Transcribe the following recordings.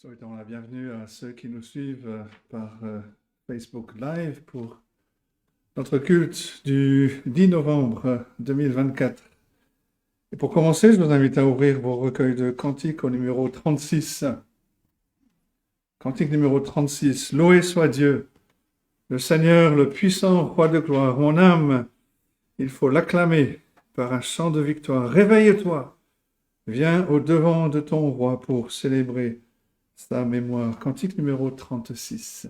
Souhaitons la bienvenue à ceux qui nous suivent par Facebook Live pour notre culte du 10 novembre 2024. Et pour commencer, je vous invite à ouvrir vos recueils de cantiques au numéro 36. Cantique numéro 36. Loué soit Dieu, le Seigneur, le puissant roi de gloire. Mon âme, il faut l'acclamer par un chant de victoire. Réveille-toi, viens au-devant de ton roi pour célébrer sa mémoire. Cantique numéro 36.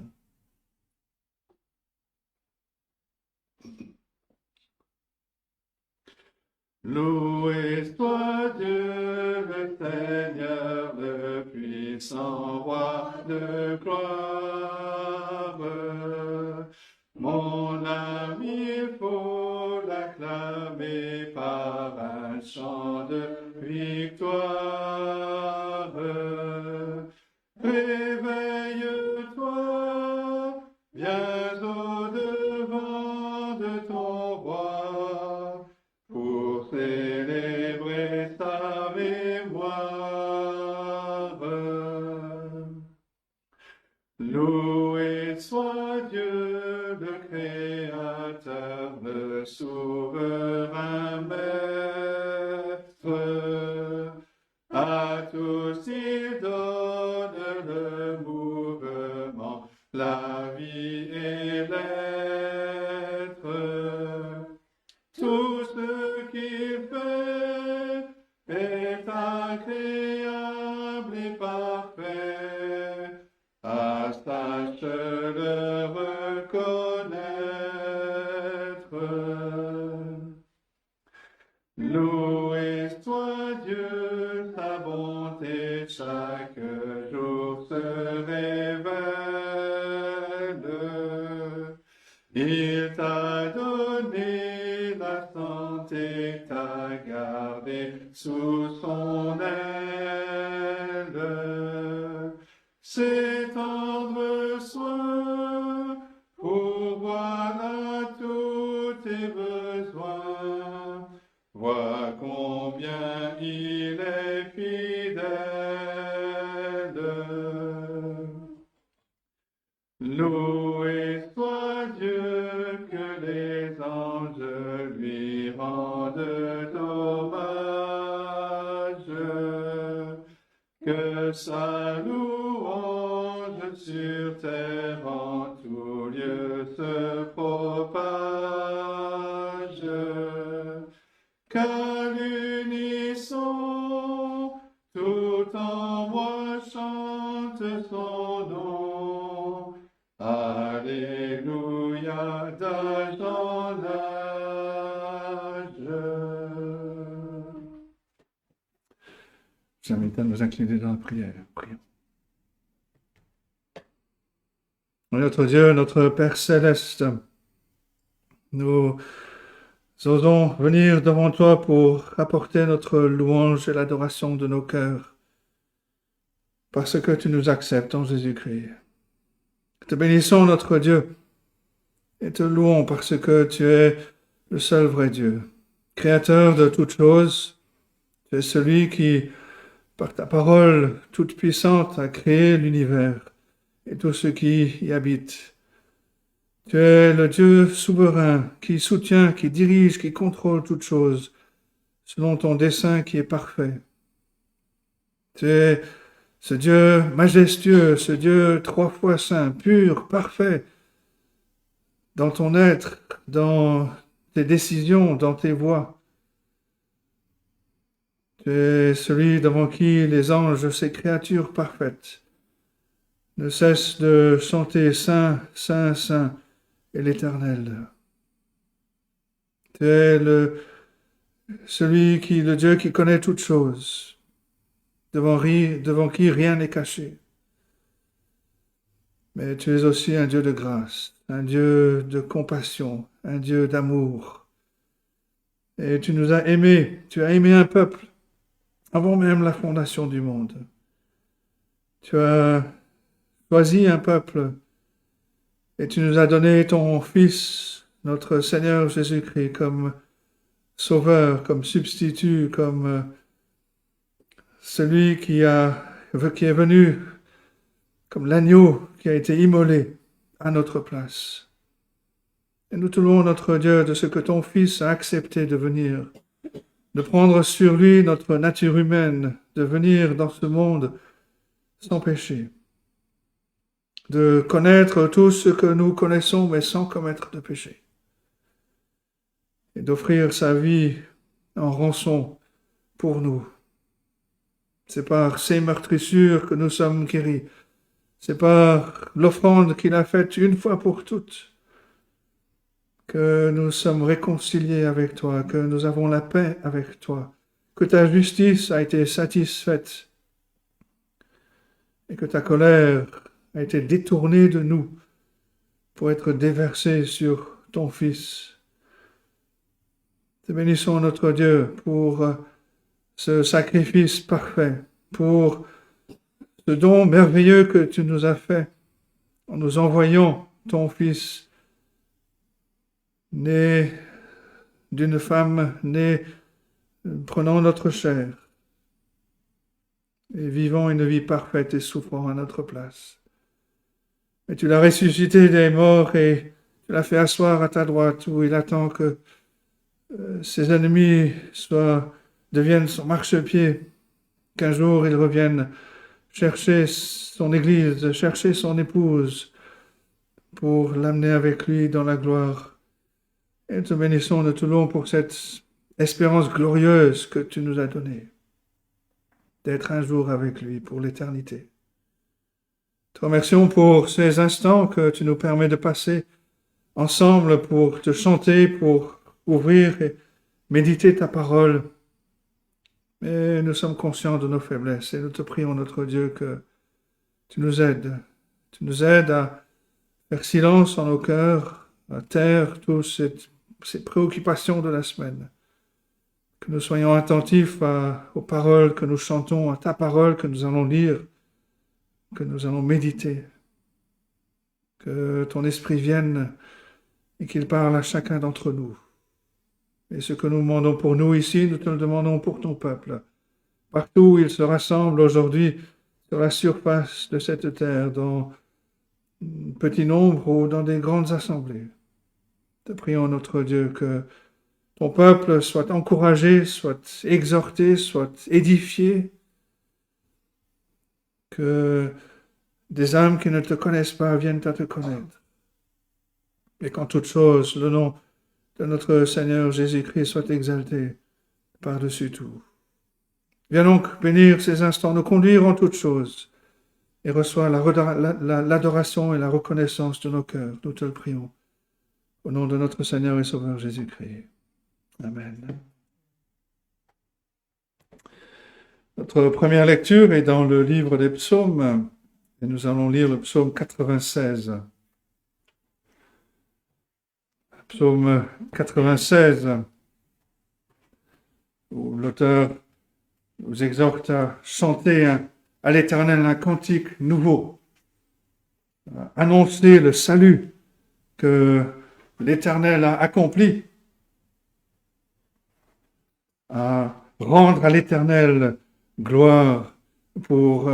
Loué soit Dieu, le Seigneur, le puissant roi de gloire. Mon âme, il faut l'acclamer par un chant de victoire. Réveille-toi, viens au-devant de ton roi pour célébrer sa mémoire. Loué soit Dieu, le Créateur, le souverain Maître. À tous il donne le mouvement, la vie et l'être. Tout ce qu'il fait est agréable et parfait. Ah, sache le reconnaître. Loué soit Dieu, sa bonté chaque jour se révèle. Il t'a donné la santé, t'a gardé sous son aile. Ses tendres soins pourvoient à tous tes besoins. Vois combien il est fidèle. Loué soit Dieu, que les anges lui rendent hommage, que sa louange sur terre en tout lieu se propage, qu'à l'unisson tout en moi chante son nom. Alléluia d'âge en âge. J'invite à nous incliner dans la prière. Prions. Notre Dieu, notre Père céleste, nous osons venir devant toi pour apporter notre louange et l'adoration de nos cœurs, parce que tu nous acceptes en Jésus-Christ. Te bénissons, notre Dieu, et te louons parce que tu es le seul vrai Dieu, créateur de toutes choses. Tu es celui qui, par ta parole toute puissante, a créé l'univers et tout ce qui y habite. Tu es le Dieu souverain qui soutient, qui dirige, qui contrôle toutes choses, selon ton dessein qui est parfait. Tu es ce Dieu majestueux, ce Dieu trois fois saint, pur, parfait, dans ton être, dans tes décisions, dans tes voies. Tu es celui devant qui les anges, ces créatures parfaites, ne cessent de chanter Saint, Saint, Saint et l'Éternel. Tu es le Dieu qui connaît toutes choses, devant qui rien n'est caché. Mais tu es aussi un Dieu de grâce, un Dieu de compassion, un Dieu d'amour. Et tu nous as aimés, tu as aimé un peuple avant même la fondation du monde. Tu as choisi un peuple et tu nous as donné ton Fils, notre Seigneur Jésus-Christ, comme sauveur, comme substitut, comme celui qui est venu comme l'agneau qui a été immolé à notre place. Et nous te louons, notre Dieu, de ce que ton Fils a accepté de venir, de prendre sur lui notre nature humaine, de venir dans ce monde sans péché, de connaître tout ce que nous connaissons, mais sans commettre de péché, et d'offrir sa vie en rançon pour nous. C'est par ses meurtrissures que nous sommes guéris. C'est par l'offrande qu'il a faite une fois pour toutes que nous sommes réconciliés avec toi, que nous avons la paix avec toi, que ta justice a été satisfaite et que ta colère a été détournée de nous pour être déversée sur ton Fils. Te bénissons, notre Dieu, pour ce sacrifice parfait, pour ce don merveilleux que tu nous as fait en nous envoyant ton Fils, né d'une femme, né prenant notre chair et vivant une vie parfaite et souffrant à notre place. Mais tu l'as ressuscité des morts et tu l'as fait asseoir à ta droite où il attend que ses ennemis deviennent son marchepied, qu'un jour il revienne chercher son Église, chercher son épouse pour l'amener avec lui dans la gloire. Et nous te bénissons, nous te louons pour cette espérance glorieuse que tu nous as donnée, d'être un jour avec lui pour l'éternité. Te remercions pour ces instants que tu nous permets de passer ensemble pour te chanter, pour ouvrir et méditer ta parole. Mais nous sommes conscients de nos faiblesses et nous te prions, notre Dieu, que tu nous aides. Tu nous aides à faire silence en nos cœurs, à taire toutes ces préoccupations de la semaine. Que nous soyons attentifs aux paroles que nous chantons, à ta parole que nous allons lire, que nous allons méditer. Que ton esprit vienne et qu'il parle à chacun d'entre nous. Et ce que nous demandons pour nous ici, nous te le demandons pour ton peuple. Partout où il se rassemble aujourd'hui sur la surface de cette terre, dans un petit nombre ou dans des grandes assemblées. Te prions, notre Dieu, que ton peuple soit encouragé, soit exhorté, soit édifié, que des âmes qui ne te connaissent pas viennent à te connaître. Et qu'en toute chose, le nom de notre Seigneur Jésus-Christ soit exalté par-dessus tout. Viens donc bénir ces instants, nous conduire en toutes choses, et reçois l'adoration et la reconnaissance de nos cœurs. Nous te le prions. Au nom de notre Seigneur et Sauveur Jésus-Christ. Amen. Notre première lecture est dans le livre des psaumes, et nous allons lire le psaume 96. Psaume 96, où l'auteur nous exhorte à chanter à l'Éternel un cantique nouveau, à annoncer le salut que l'Éternel a accompli, à rendre à l'Éternel gloire pour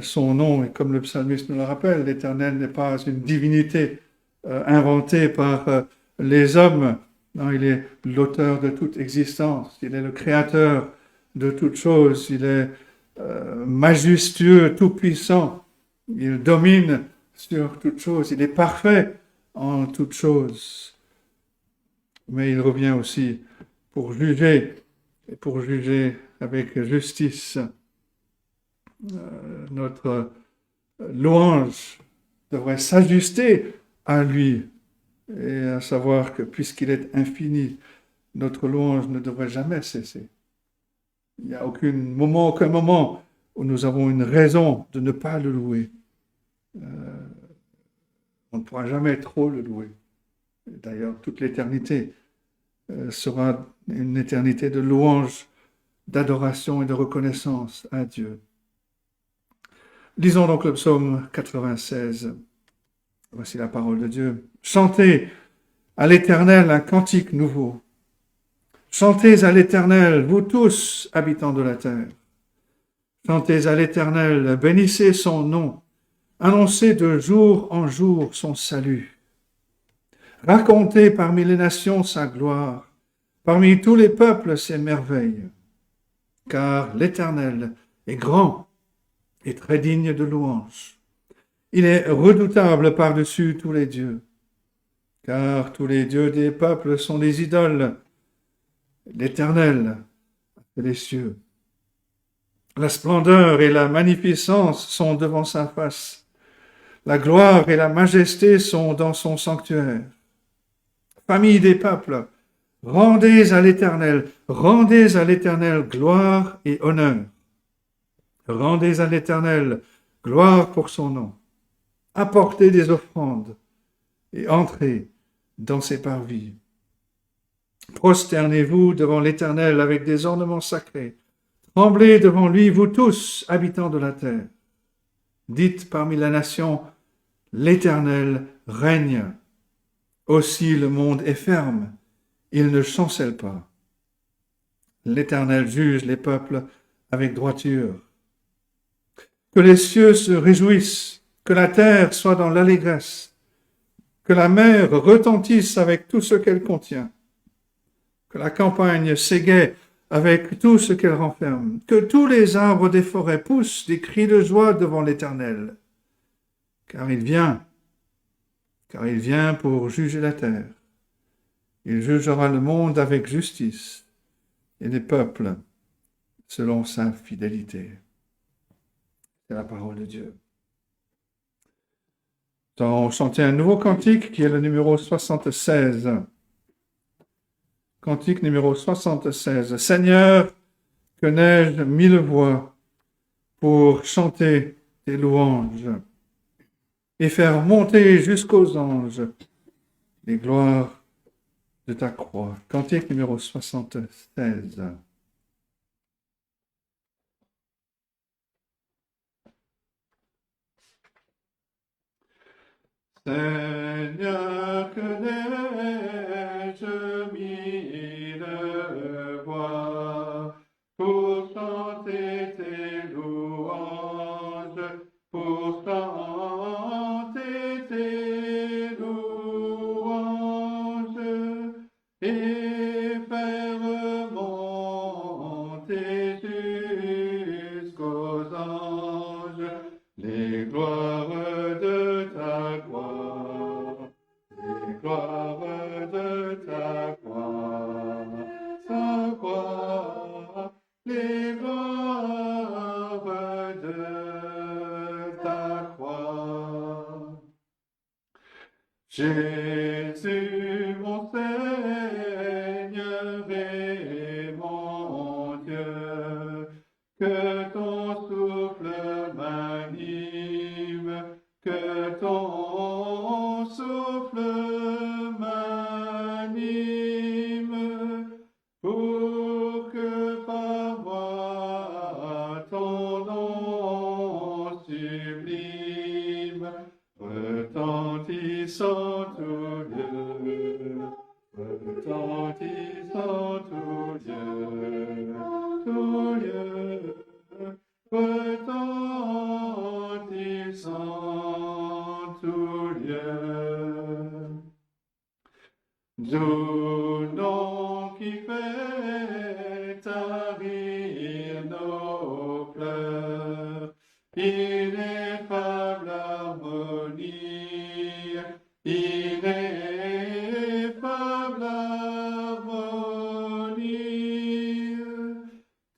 son nom. Et comme le psalmiste nous le rappelle, l'Éternel n'est pas une divinité inventée par les hommes. Non, il est l'auteur de toute existence. Il est le créateur de toutes choses. Il est majestueux, tout-puissant. Il domine sur toutes choses. Il est parfait en toutes choses. Mais il revient aussi pour juger, et pour juger avec justice. Notre louange devrait s'ajuster à lui, et à savoir que puisqu'il est infini, notre louange ne devrait jamais cesser. Il n'y a aucun moment où nous avons une raison de ne pas le louer. On ne pourra jamais trop le louer. D'ailleurs, toute l'éternité sera une éternité de louange, d'adoration et de reconnaissance à Dieu. Lisons donc le psaume 96. Voici la parole de Dieu. Chantez à l'Éternel un cantique nouveau. Chantez à l'Éternel, vous tous, habitants de la terre. Chantez à l'Éternel, bénissez son nom. annoncer de jour en jour son salut, raconter parmi les nations sa gloire, parmi tous les peuples ses merveilles, car l'Éternel est grand et très digne de louange. Il est redoutable par-dessus tous les dieux, car tous les dieux des peuples sont des idoles. L'Éternel a fait les cieux. La splendeur et la magnificence sont devant sa face. La gloire et la majesté sont dans son sanctuaire. Famille des peuples, rendez à l'Éternel gloire et honneur. Rendez à l'Éternel gloire pour son nom. Apportez des offrandes et entrez dans ses parvis. Prosternez-vous devant l'Éternel avec des ornements sacrés. Tremblez devant lui, vous tous, habitants de la terre. Dites parmi les nations, l'Éternel règne. Aussi le monde est ferme, il ne chancelle pas. L'Éternel juge les peuples avec droiture. Que les cieux se réjouissent, que la terre soit dans l'allégresse, que la mer retentisse avec tout ce qu'elle contient, que la campagne s'égaie avec tout ce qu'elle renferme, que tous les arbres des forêts poussent des cris de joie devant l'Éternel, car il vient pour juger la terre. Il jugera le monde avec justice et les peuples selon sa fidélité. C'est la parole de Dieu. Nous allons chanter un nouveau cantique qui est le numéro 76. Cantique numéro 76. Seigneur, que n'ai-je mille voix pour chanter tes louanges et faire monter jusqu'aux anges les gloires de ta croix. Cantique numéro 76. Seigneur, que n'ai-je mille voix pour chanter tes louanges, pour chanter tes louanges et faire monter jusqu'aux anges les gloires de ta gloire, les gloires de ta gloire, ta gloire, les gloires de ta gloire. Jésus, mon Seigneur et mon Dieu, que ton souffle m'anime, que ton souffle m'anime, pour que par moi ton nom sublime retentissant tout lieu, retentissant tout lieu, retentissant tout lieu. D'où nom qui fait tarir nos pleurs, ineffable harmonie, ineffable harmonie.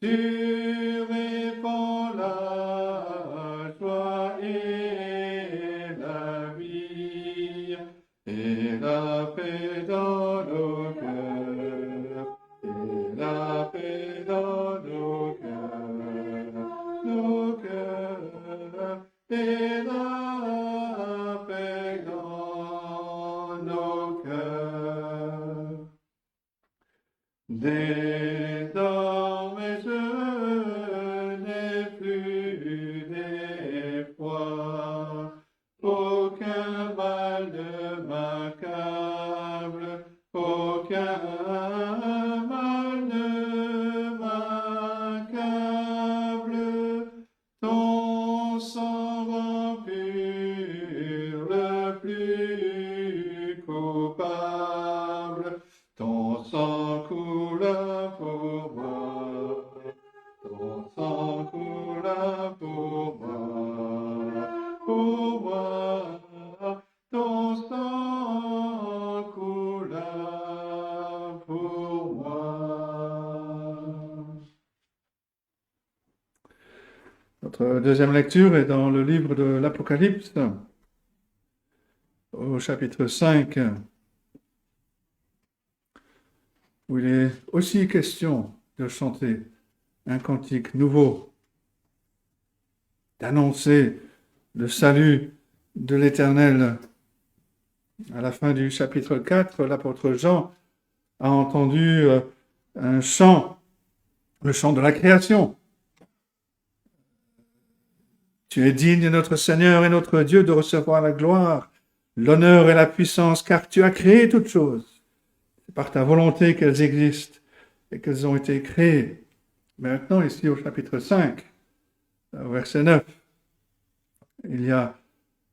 Tu répands la joie et la vie et la paix dans nos cœurs, et la paix dans nos cœurs, et la paix dans nos cœurs. Désormais je n'ai plus d'espoir, aucun mal ne m'accable, aucun mal ne m'accable. Ton sang rend pur ton sang coula pour moi, ton sang coula pour moi, ton sang coula pour moi. Notre deuxième lecture est dans le livre de l'Apocalypse, au chapitre 5, où il est aussi question de chanter un cantique nouveau, d'annoncer le salut de l'Éternel. À la fin du chapitre 4, l'apôtre Jean a entendu un chant, le chant de la création. Tu es digne, notre Seigneur et notre Dieu, de recevoir la gloire, l'honneur et la puissance, car tu as créé toutes choses. C'est par ta volonté qu'elles existent et qu'elles ont été créées. Maintenant, ici au chapitre 5, au verset 9, il y a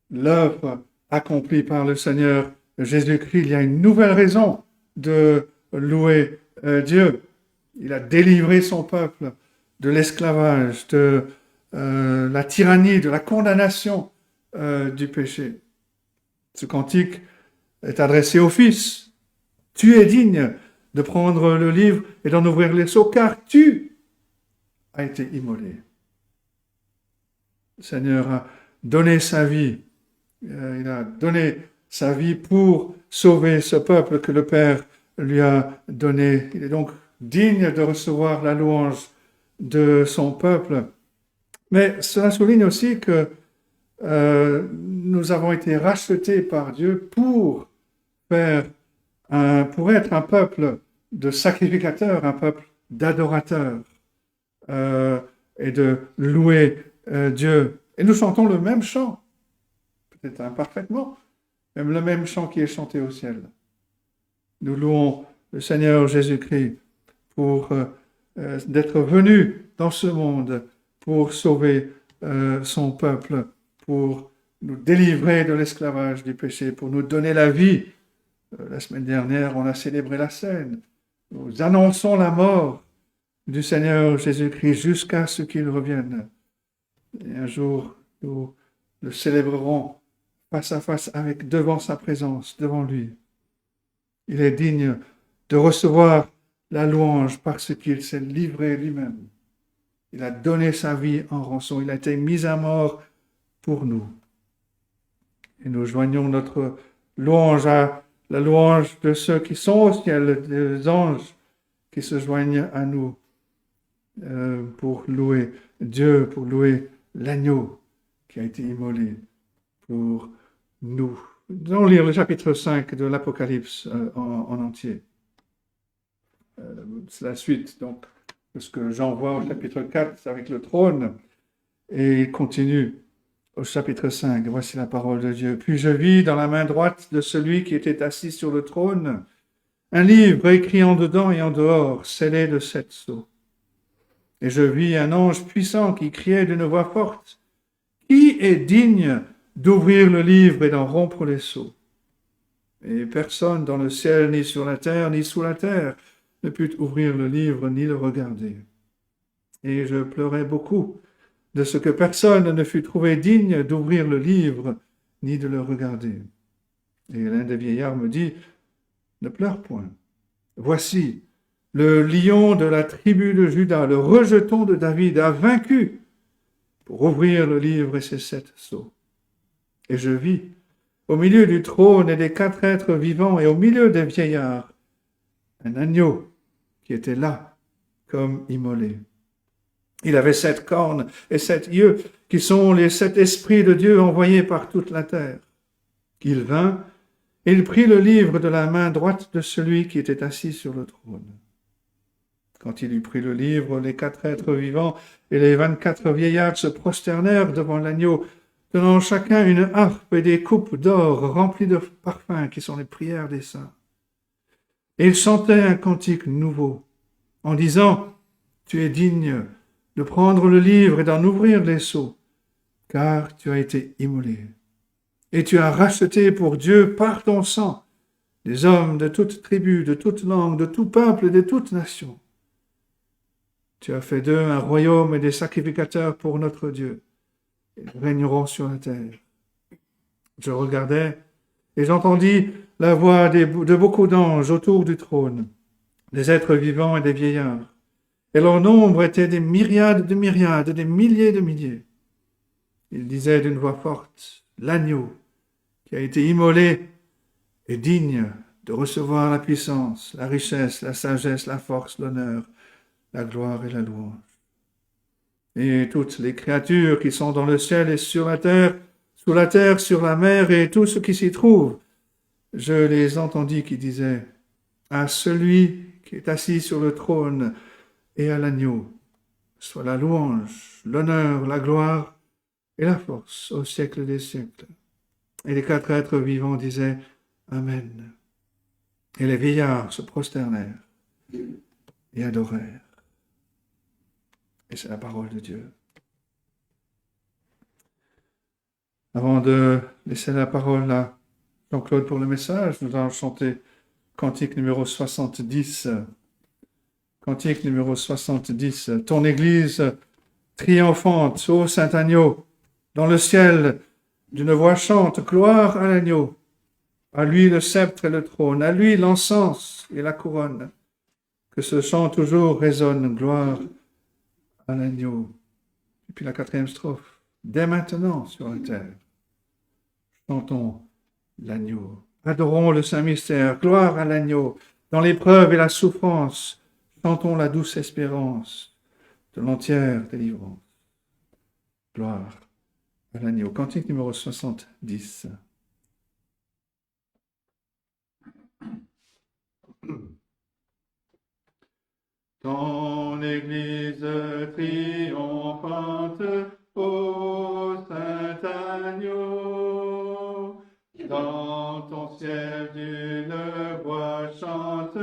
l'œuvre accomplie par le Seigneur Jésus-Christ. Il y a une nouvelle raison de louer Dieu. Il a délivré son peuple de l'esclavage, de la tyrannie, de la condamnation du péché. Ce cantique est adressé au Fils. Tu es digne de prendre le livre et d'en ouvrir les sceaux, car tu as été immolé. Le Seigneur a donné sa vie. Il a donné sa vie pour sauver ce peuple que le Père lui a donné. Il est donc digne de recevoir la louange de son peuple. Mais cela souligne aussi que nous avons été rachetés par Dieu pour être un peuple de sacrificateurs, un peuple d'adorateurs, et de louer Dieu. Et nous chantons le même chant, peut-être imparfaitement, même le même chant qui est chanté au ciel. Nous louons le Seigneur Jésus-Christ pour d'être venu dans ce monde pour sauver son peuple, pour nous délivrer de l'esclavage du péché, pour nous donner la vie. La semaine dernière, on a célébré la scène. Nous annonçons la mort du Seigneur Jésus-Christ jusqu'à ce qu'il revienne. Et un jour, nous le célébrerons face à face devant sa présence, devant lui. Il est digne de recevoir la louange parce qu'il s'est livré lui-même. Il a donné sa vie en rançon. Il a été mis à mort pour nous. Et nous joignons notre louange à la louange de ceux qui sont au ciel, des anges qui se joignent à nous pour louer Dieu, pour louer l'agneau qui a été immolé pour nous. Nous allons lire le chapitre 5 de l'Apocalypse en entier. C'est la suite donc de ce que Jean voit au chapitre 4 avec le trône, et il continue au chapitre 5. Voici la parole de Dieu. Puis je vis dans la main droite de celui qui était assis sur le trône un livre écrit en dedans et en dehors, scellé de 7 sceaux. Et je vis un ange puissant qui criait d'une voix forte: Qui est digne d'ouvrir le livre et d'en rompre les sceaux? Et personne dans le ciel, ni sur la terre, ni sous la terre, ne put ouvrir le livre ni le regarder. Et je pleurais beaucoup de ce que personne ne fut trouvé digne d'ouvrir le livre ni de le regarder. Et l'un des vieillards me dit: Ne pleure point. Voici, le lion de la tribu de Juda, le rejeton de David, a vaincu pour ouvrir le livre et ses 7 sceaux. Et je vis, au milieu du trône et des 4 êtres vivants et au milieu des vieillards, un agneau qui était là comme immolé. Il avait 7 cornes et 7 yeux, qui sont les 7 esprits de Dieu envoyés par toute la terre. Il vint et il prit le livre de la main droite de celui qui était assis sur le trône. Quand il eut pris le livre, les 4 êtres vivants et les 24 vieillards se prosternèrent devant l'agneau, tenant chacun une harpe et des coupes d'or remplies de parfums, qui sont les prières des saints. Et ils chantaient un cantique nouveau, en disant: Tu es digne de prendre le livre et d'en ouvrir les sceaux, car tu as été immolé. Et tu as racheté pour Dieu par ton sang des hommes de toute tribu, de toute langue, de tout peuple et de toute nation. Tu as fait d'eux un royaume et des sacrificateurs pour notre Dieu. Ils régneront sur la terre. Je regardais et j'entendis la voix de beaucoup d'anges autour du trône, des êtres vivants et des vieillards. Et leur nombre était des myriades, des milliers de milliers. Ils disaient d'une voix forte, l'agneau qui a été immolé est digne de recevoir la puissance, la richesse, la sagesse, la force, l'honneur, la gloire et la louange. Et toutes les créatures qui sont dans le ciel et sur la terre, sous la terre, sur la mer et tout ce qui s'y trouve, je les entendis qui disaient à celui qui est assis sur le trône et à l'agneau, soit la louange, l'honneur, la gloire et la force au siècle des siècles. Et les quatre êtres vivants disaient Amen. Et les vieillards se prosternèrent et adorèrent. Et c'est la parole de Dieu. Avant de laisser la parole à Jean-Claude pour le message, nous allons chanter cantique numéro 70. Cantique numéro 70. Ton Église triomphante, ô Saint Agneau, dans le ciel, d'une voix chante, gloire à l'agneau. À lui le sceptre et le trône, à lui l'encens et la couronne. Que ce chant toujours résonne, gloire à l'agneau. Et puis la quatrième strophe. Dès maintenant sur la terre, chantons l'agneau. Adorons le Saint Mystère, gloire à l'agneau. Dans l'épreuve et la souffrance, chantons la douce espérance de l'entière délivrance. Gloire à l'agneau. Cantique numéro 70. Ton Église triomphante, ô Saint Agneau, dans ton ciel d'une voix chante,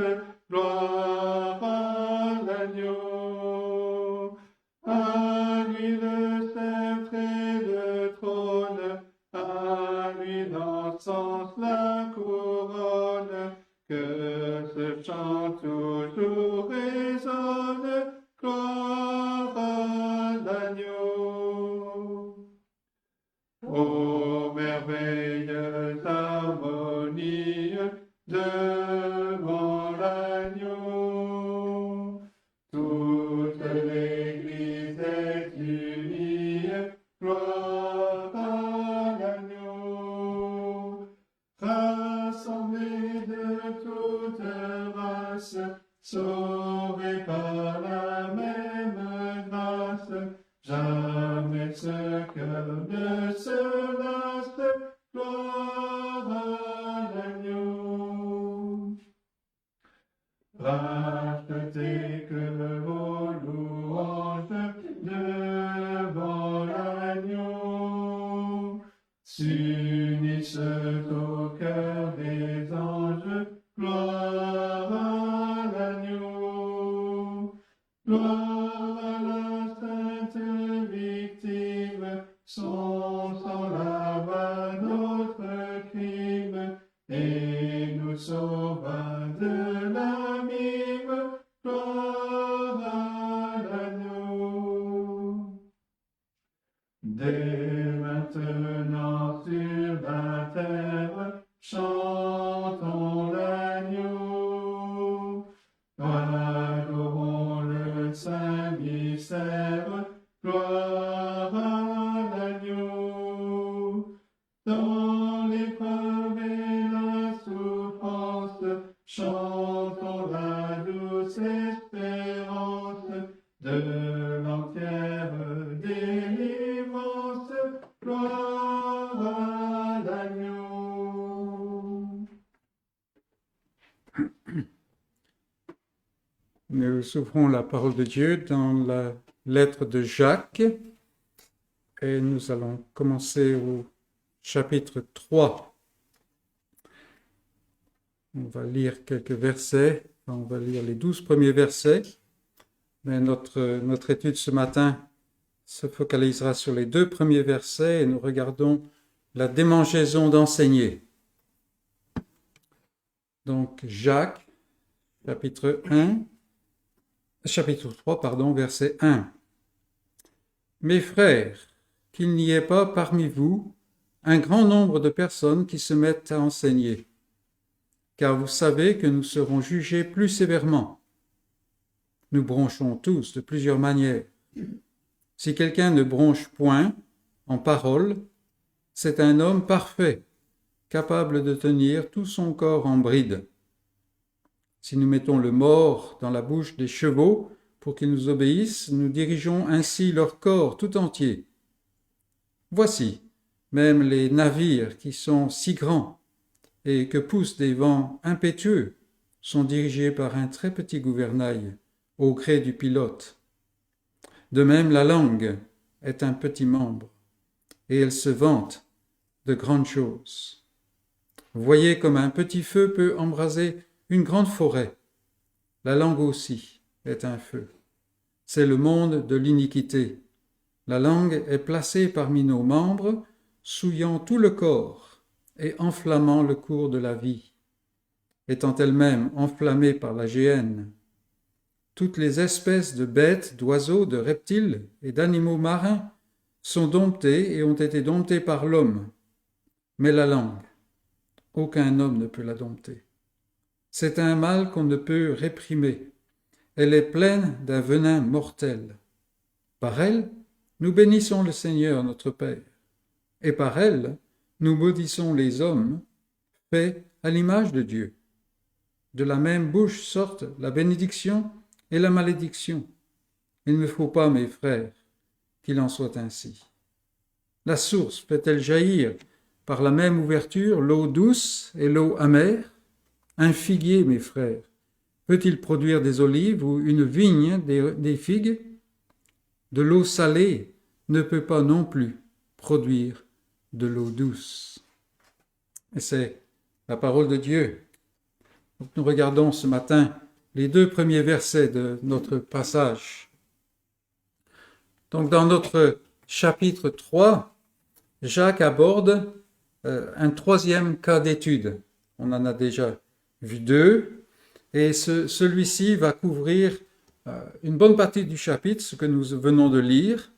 gloire à l'agneau. À lui le sceptre et le trône, à lui l'encens, la couronne, que ce chant toujours résonne, gloire à l'agneau. Ô merveilleuse harmonie devant l'agneau, toute l'Église est unie, gloire à l'agneau. Rassemblés de toute race, sauvés par la même grâce, jamais ce cœur ne se lasse, gloire à l'agneau. Rachetés que vos louanges devant l'agneau s'unissent au cœur des anges, gloire à l'agneau. Gloire à la sainte victime, son sang lava notre crime et nous sauva de l'abîme, gloire à l'agneau. Dès maintenant sur la terre, chantons l'agneau. Adorons le Saint Mystère, gloire à l'agneau. Dans l'épreuve et la souffrance, chantons la douce espérance de l'entière délivrance, gloire à l'agneau. Nous ouvrons la parole de Dieu dans la lettre de Jacques et nous allons commencer au chapitre 3. On va lire quelques versets, on va lire les 12 premiers versets, mais notre étude ce matin se focalisera sur les 2 premiers versets et nous regardons la démangeaison d'enseigner. Donc Jacques, chapitre 3, verset 1. Mes frères, qu'il n'y ait pas parmi vous un grand nombre de personnes qui se mettent à enseigner, car vous savez que nous serons jugés plus sévèrement. Nous bronchons tous de plusieurs manières. Si quelqu'un ne bronche point en parole, c'est un homme parfait, capable de tenir tout son corps en bride. Si nous mettons le mors dans la bouche des chevaux pour qu'ils nous obéissent, nous dirigeons ainsi leur corps tout entier. Voici, même les navires qui sont si grands et que poussent des vents impétueux sont dirigés par un très petit gouvernail au gré du pilote. De même, la langue est un petit membre et elle se vante de grandes choses. Voyez comme un petit feu peut embraser une grande forêt. La langue aussi est un feu. C'est le monde de l'iniquité. La langue est placée parmi nos membres, souillant tout le corps et enflammant le cours de la vie, étant elle-même enflammée par la géhenne. Toutes les espèces de bêtes, d'oiseaux, de reptiles et d'animaux marins sont domptées et ont été domptées par l'homme. Mais la langue, aucun homme ne peut la dompter. C'est un mal qu'on ne peut réprimer. Elle est pleine d'un venin mortel. Par elle, nous bénissons le Seigneur notre Père, et par elle, nous maudissons les hommes faits à l'image de Dieu. De la même bouche sortent la bénédiction et la malédiction. Il ne faut pas, mes frères, qu'il en soit ainsi. La source fait-elle jaillir par la même ouverture l'eau douce et l'eau amère? Un figuier, mes frères, peut-il produire des olives ou une vigne des figues? De l'eau salée ne peut pas non plus produire de l'eau douce. Et c'est la parole de Dieu. Donc nous regardons ce matin les 2 premiers versets de notre passage. Donc dans notre chapitre 3, Jacques aborde un 3e cas d'étude. On en a déjà vu 2, et celui-ci va couvrir une bonne partie du chapitre, ce que nous venons de lire,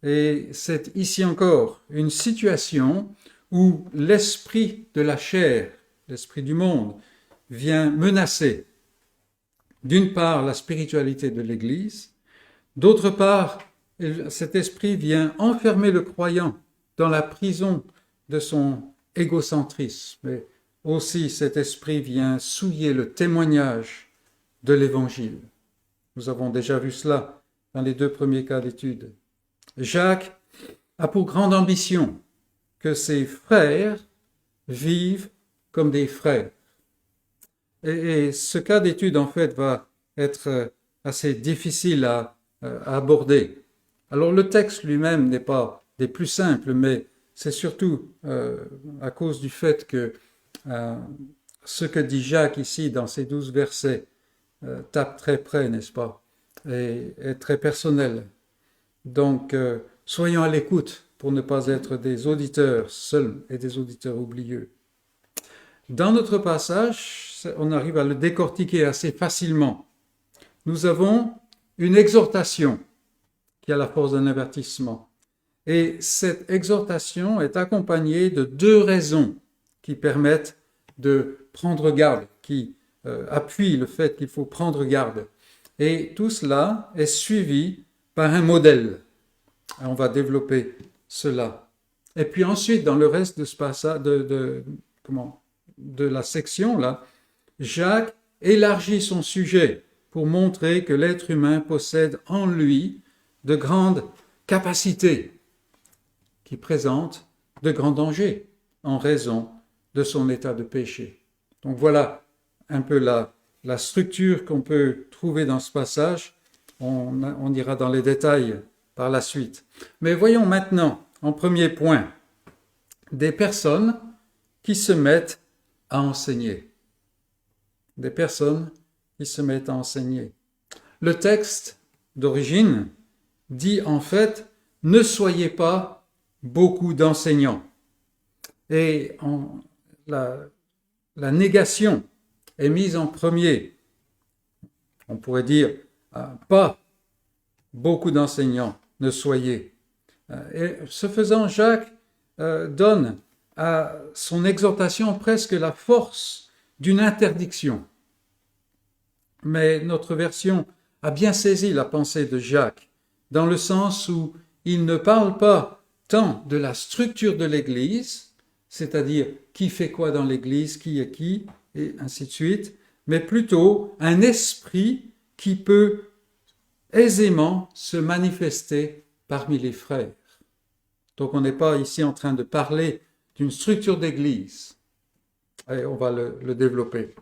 et c'est ici encore une situation où l'esprit de la chair, l'esprit du monde, vient menacer d'une part la spiritualité de l'Église, d'autre part cet esprit vient enfermer le croyant dans la prison de son égocentrisme, mais aussi cet esprit vient souiller le témoignage de l'Évangile. Nous avons déjà vu cela dans les 2 premiers cas d'étude. Jacques a pour grande ambition que ses frères vivent comme des frères. Et ce cas d'étude, en fait, va être assez difficile à aborder. Alors, le texte lui-même n'est pas des plus simples, mais c'est surtout à cause du fait que ce que dit Jacques ici dans ces 12 versets tape très près, n'est-ce pas, et est très personnel. Donc, soyons à l'écoute pour ne pas être des auditeurs seuls et des auditeurs oublieux. Dans notre passage, on arrive à le décortiquer assez facilement. Nous avons une exhortation qui a la force d'un avertissement. Et cette exhortation est accompagnée de 2 raisons qui permettent de prendre garde, qui appuient le fait qu'il faut prendre garde. Et tout cela est suivi par un modèle. Et on va développer cela. Et puis ensuite, dans le reste de ce passage, de la section, là, Jacques élargit son sujet pour montrer que l'être humain possède en lui de grandes capacités qui présentent de grands dangers en raison de son état de péché. Donc voilà un peu la structure qu'on peut trouver dans ce passage. On ira dans les détails par la suite. Mais voyons maintenant, en premier point, des personnes qui se mettent à enseigner. Des personnes qui se mettent à enseigner. Le texte d'origine dit en fait « ne soyez pas beaucoup d'enseignants ». Et la négation est mise en premier. On pourrait dire, pas beaucoup d'enseignants, ne soyez. Et ce faisant, Jacques donne à son exhortation presque la force d'une interdiction. Mais notre version a bien saisi la pensée de Jacques, dans le sens où il ne parle pas tant de la structure de l'Église, c'est-à-dire qui fait quoi dans l'Église, qui est qui, et ainsi de suite, mais plutôt un esprit qui peut aisément se manifester parmi les frères. Donc on n'est pas ici en train de parler d'une structure d'Église. Et on va le développer.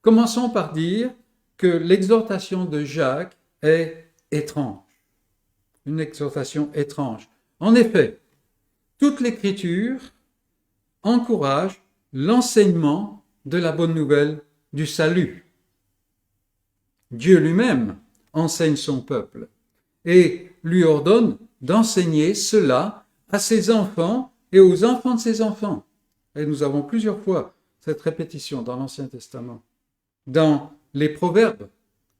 Commençons par dire que l'exhortation de Jacques est étrange. Une exhortation étrange. En effet, toute l'Écriture encourage l'enseignement de la bonne nouvelle du salut. Dieu lui-même enseigne son peuple et lui ordonne d'enseigner cela à ses enfants et aux enfants de ses enfants. Et nous avons plusieurs fois cette répétition dans l'Ancien Testament. Dans les Proverbes,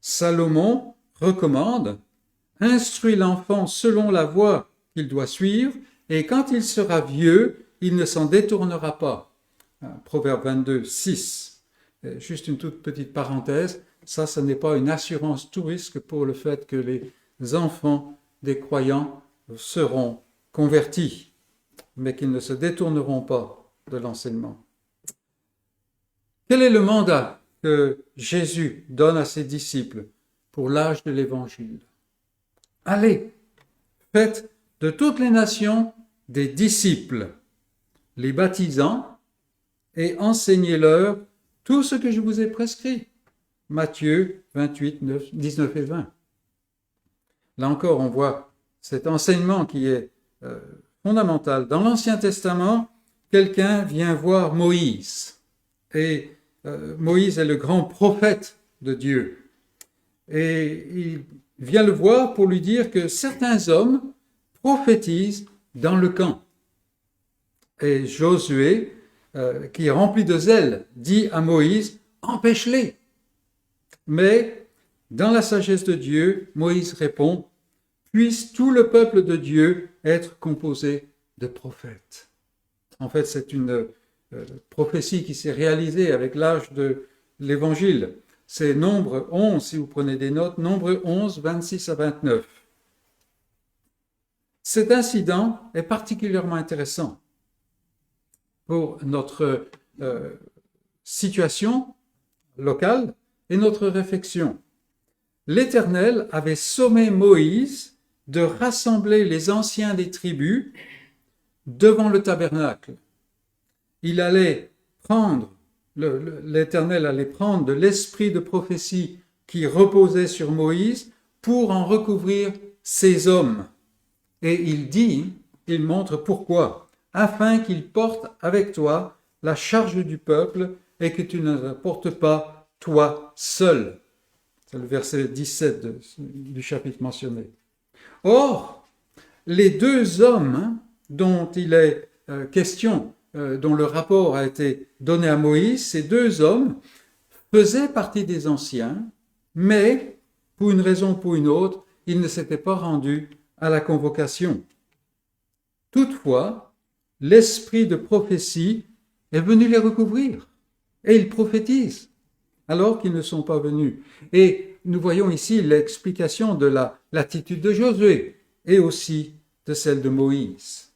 Salomon recommande « Instruis l'enfant selon la voie qu'il doit suivre, et quand il sera vieux, il ne s'en détournera pas. » Proverbe 22, 6. Juste une toute petite parenthèse, ça, ce n'est pas une assurance tout risque pour le fait que les enfants des croyants seront convertis, mais qu'ils ne se détourneront pas de l'enseignement. Quel est le mandat que Jésus donne à ses disciples pour l'âge de l'Évangile? Allez, faites de toutes les nations des disciples, les baptisant et enseignez-leur tout ce que je vous ai prescrit. Matthieu 28, 19 et 20. Là encore, on voit cet enseignement qui est fondamental. Dans l'Ancien Testament, quelqu'un vient voir Moïse. Et Moïse est le grand prophète de Dieu. Et il vient le voir pour lui dire que certains hommes prophétisent dans le camp. Et Josué, qui est rempli de zèle, dit à Moïse, « Empêche-les !» Mais dans la sagesse de Dieu, Moïse répond, « Puisse tout le peuple de Dieu être composé de prophètes. » En fait, c'est une prophétie qui s'est réalisée avec l'âge de l'Évangile. C'est Nombre 11, si vous prenez des notes, Nombre 11, 26 à 29. Cet incident est particulièrement intéressant pour notre situation locale et notre réflexion. L'Éternel avait sommé Moïse de rassembler les anciens des tribus devant le tabernacle. Il allait prendre, l'Éternel allait prendre de l'esprit de prophétie qui reposait sur Moïse pour en recouvrir ses hommes. Et il montre pourquoi, afin qu'il porte avec toi la charge du peuple et que tu ne la portes pas toi seul. C'est le verset 17 du chapitre mentionné. Or, les deux hommes dont il est question, dont le rapport a été donné à Moïse, ces deux hommes faisaient partie des anciens, mais pour une raison ou pour une autre, ils ne s'étaient pas rendus à la convocation. Toutefois, l'esprit de prophétie est venu les recouvrir et ils prophétisent alors qu'ils ne sont pas venus. Et nous voyons ici l'explication de l'attitude de Josué et aussi de celle de Moïse.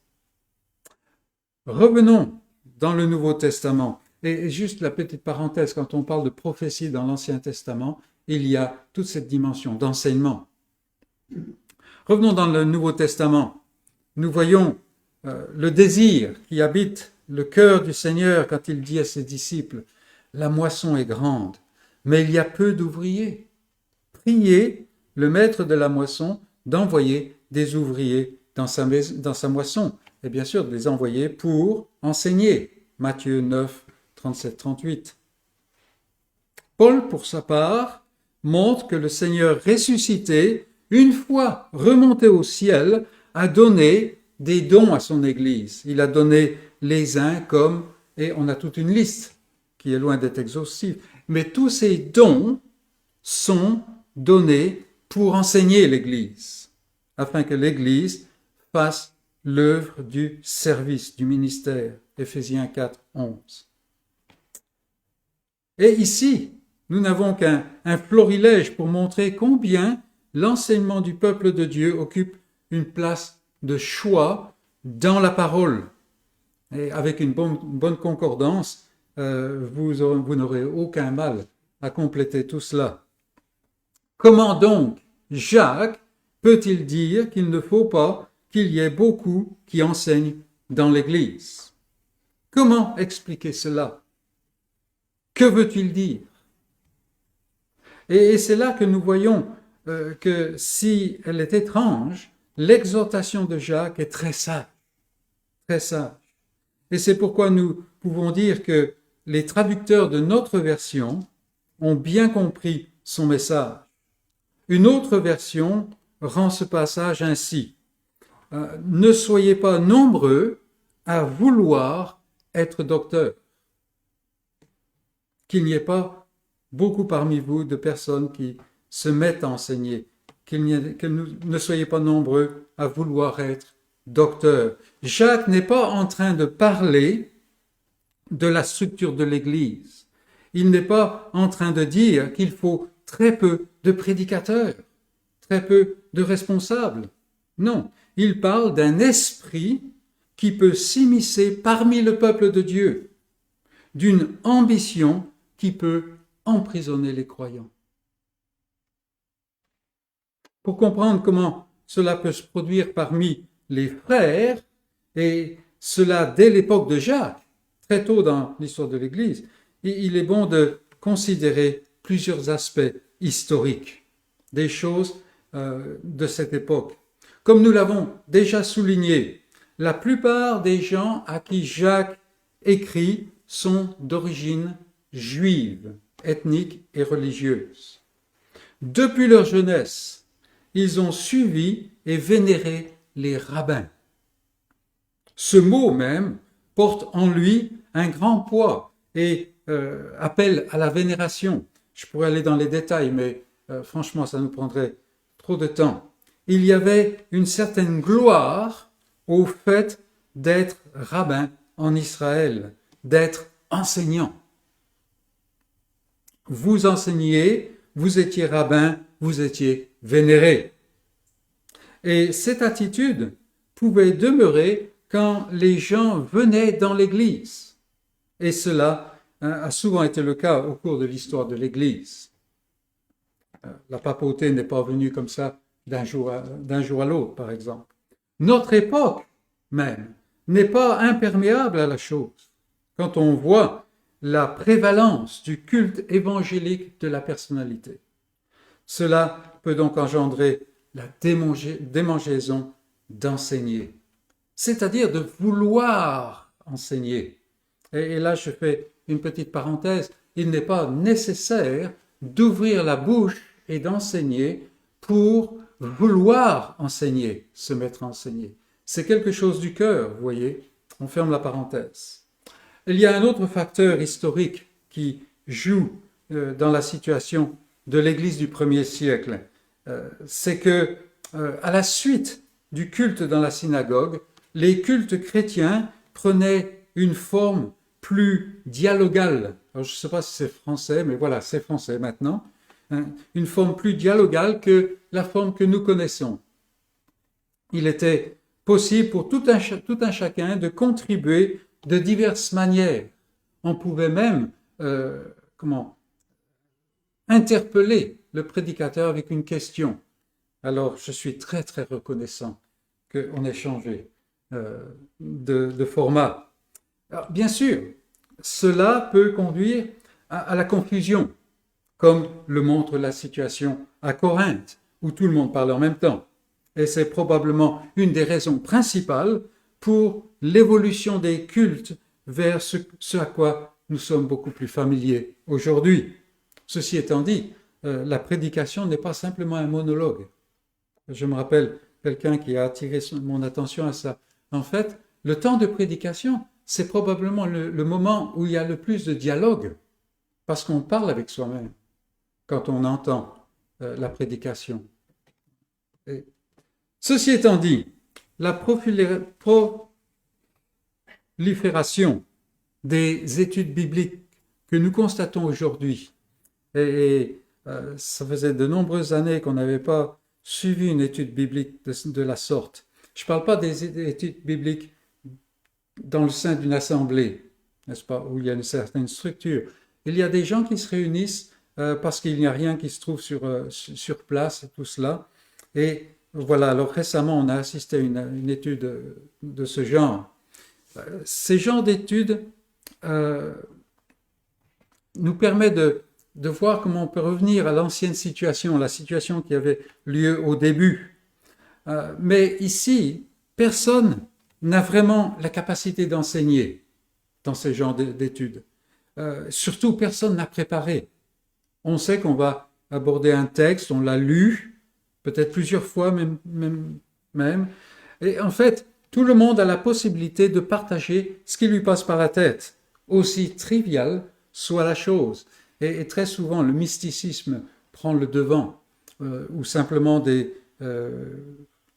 Revenons dans le Nouveau Testament. Et juste la petite parenthèse, quand on parle de prophétie dans l'Ancien Testament, il y a toute cette dimension d'enseignement. Revenons dans le Nouveau Testament. Nous voyons le désir qui habite le cœur du Seigneur quand il dit à ses disciples « La moisson est grande, mais il y a peu d'ouvriers. Priez le maître de la moisson d'envoyer des ouvriers dans sa moisson. » Et bien sûr, de les envoyer pour enseigner. Matthieu 9, 37-38. Paul, pour sa part, montre que le Seigneur ressuscité, une fois remonté au ciel, a donné des dons à son Église. Il a donné les uns comme, et on a toute une liste qui est loin d'être exhaustive, mais tous ces dons sont donnés pour enseigner l'Église, afin que l'Église fasse l'œuvre du service, du ministère. Éphésiens 4, 11. Et ici, nous n'avons qu'un florilège pour montrer combien l'enseignement du peuple de Dieu occupe une place de choix dans la parole. Et avec une bonne concordance, vous n'aurez aucun mal à compléter tout cela. Comment donc Jacques peut-il dire qu'il ne faut pas qu'il y ait beaucoup qui enseignent dans l'Église? Comment expliquer cela? Que veut-il dire? Et c'est là que nous voyons que si elle est étrange, l'exhortation de Jacques est très sage, très sage. Et c'est pourquoi nous pouvons dire que les traducteurs de notre version ont bien compris son message. Une autre version rend ce passage ainsi. Ne soyez pas nombreux à vouloir être docteurs. Qu'il n'y ait pas beaucoup parmi vous de personnes qui se mettent à enseigner. Que ne soyez pas nombreux à vouloir être docteurs. Jacques n'est pas en train de parler de la structure de l'Église. Il n'est pas en train de dire qu'il faut très peu de prédicateurs, très peu de responsables. Non, il parle d'un esprit qui peut s'immiscer parmi le peuple de Dieu, d'une ambition qui peut emprisonner les croyants. Pour comprendre comment cela peut se produire parmi les frères, et cela dès l'époque de Jacques, très tôt dans l'histoire de l'Église, il est bon de considérer plusieurs aspects historiques des choses de cette époque. Comme nous l'avons déjà souligné, la plupart des gens à qui Jacques écrit sont d'origine juive, ethnique et religieuse. Depuis leur jeunesse, ils ont suivi et vénéré les rabbins. Ce mot même porte en lui un grand poids et appelle à la vénération. Je pourrais aller dans les détails, mais franchement, ça nous prendrait trop de temps. Il y avait une certaine gloire au fait d'être rabbin en Israël, d'être enseignant. Vous enseigniez, vous étiez rabbin, vous étiez vénéré. Et cette attitude pouvait demeurer quand les gens venaient dans l'Église. Et cela a souvent été le cas au cours de l'histoire de l'Église. La papauté n'est pas venue comme ça d'un jour à l'autre, par exemple. Notre époque même n'est pas imperméable à la chose. Quand on voit la prévalence du culte évangélique de la personnalité, cela peut donc engendrer la démangeaison d'enseigner, c'est-à-dire de vouloir enseigner. Et là, je fais une petite parenthèse, il n'est pas nécessaire d'ouvrir la bouche et d'enseigner pour vouloir enseigner, se mettre à enseigner. C'est quelque chose du cœur, vous voyez, on ferme la parenthèse. Il y a un autre facteur historique qui joue dans la situation de l'Église du 1er siècle, c'est que à la suite du culte dans la synagogue, les cultes chrétiens prenaient une forme plus dialogale. Alors, je ne sais pas si c'est français, mais voilà, c'est français maintenant. Une forme plus dialogale que la forme que nous connaissons. Il était possible pour tout un chacun de contribuer de diverses manières. On pouvait même interpeller le prédicateur avec une question. Alors, je suis très, très reconnaissant qu'on ait changé de format. Alors, bien sûr, cela peut conduire à la confusion, comme le montre la situation à Corinthe, où tout le monde parle en même temps. Et c'est probablement une des raisons principales pour l'évolution des cultes vers ce à quoi nous sommes beaucoup plus familiers aujourd'hui. Ceci étant dit, la prédication n'est pas simplement un monologue. Je me rappelle quelqu'un qui a attiré mon attention à ça. En fait, le temps de prédication, c'est probablement le moment où il y a le plus de dialogue. parce qu'on parle avec soi-même quand on entend la prédication. Et ceci étant dit, la prolifération des études bibliques que nous constatons aujourd'hui, et ça faisait de nombreuses années qu'on n'avait pas suivi une étude biblique de la sorte. Je ne parle pas des études bibliques dans le sein d'une assemblée, n'est-ce pas, où il y a une certaine structure. Il y a des gens qui se réunissent parce qu'il n'y a rien qui se trouve sur place et tout cela. Et voilà, alors récemment, on a assisté à une étude de ce genre. Ces genres d'études nous permettent de voir comment on peut revenir à l'ancienne situation, la situation qui avait lieu au début. Mais ici, personne n'a vraiment la capacité d'enseigner dans ce genre d'études. Surtout, personne n'a préparé. On sait qu'on va aborder un texte, on l'a lu, peut-être plusieurs fois même. Et en fait, tout le monde a la possibilité de partager ce qui lui passe par la tête, aussi trivial soit la chose. Et très souvent, le mysticisme prend le devant, ou simplement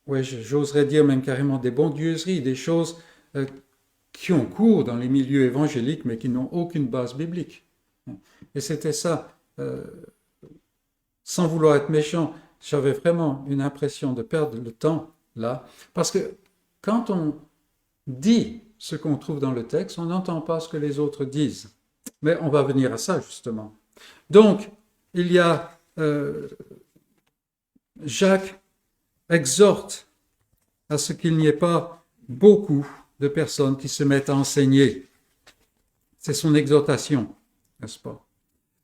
j'oserais dire même carrément des bondieuseries, des choses qui ont cours dans les milieux évangéliques, mais qui n'ont aucune base biblique. Et c'était ça. Sans vouloir être méchant, j'avais vraiment une impression de perdre le temps là, parce que quand on dit ce qu'on trouve dans le texte, on n'entend pas ce que les autres disent. Mais on va venir à ça, justement. Donc, il y a Jacques exhorte à ce qu'il n'y ait pas beaucoup de personnes qui se mettent à enseigner. C'est son exhortation, n'est-ce pas?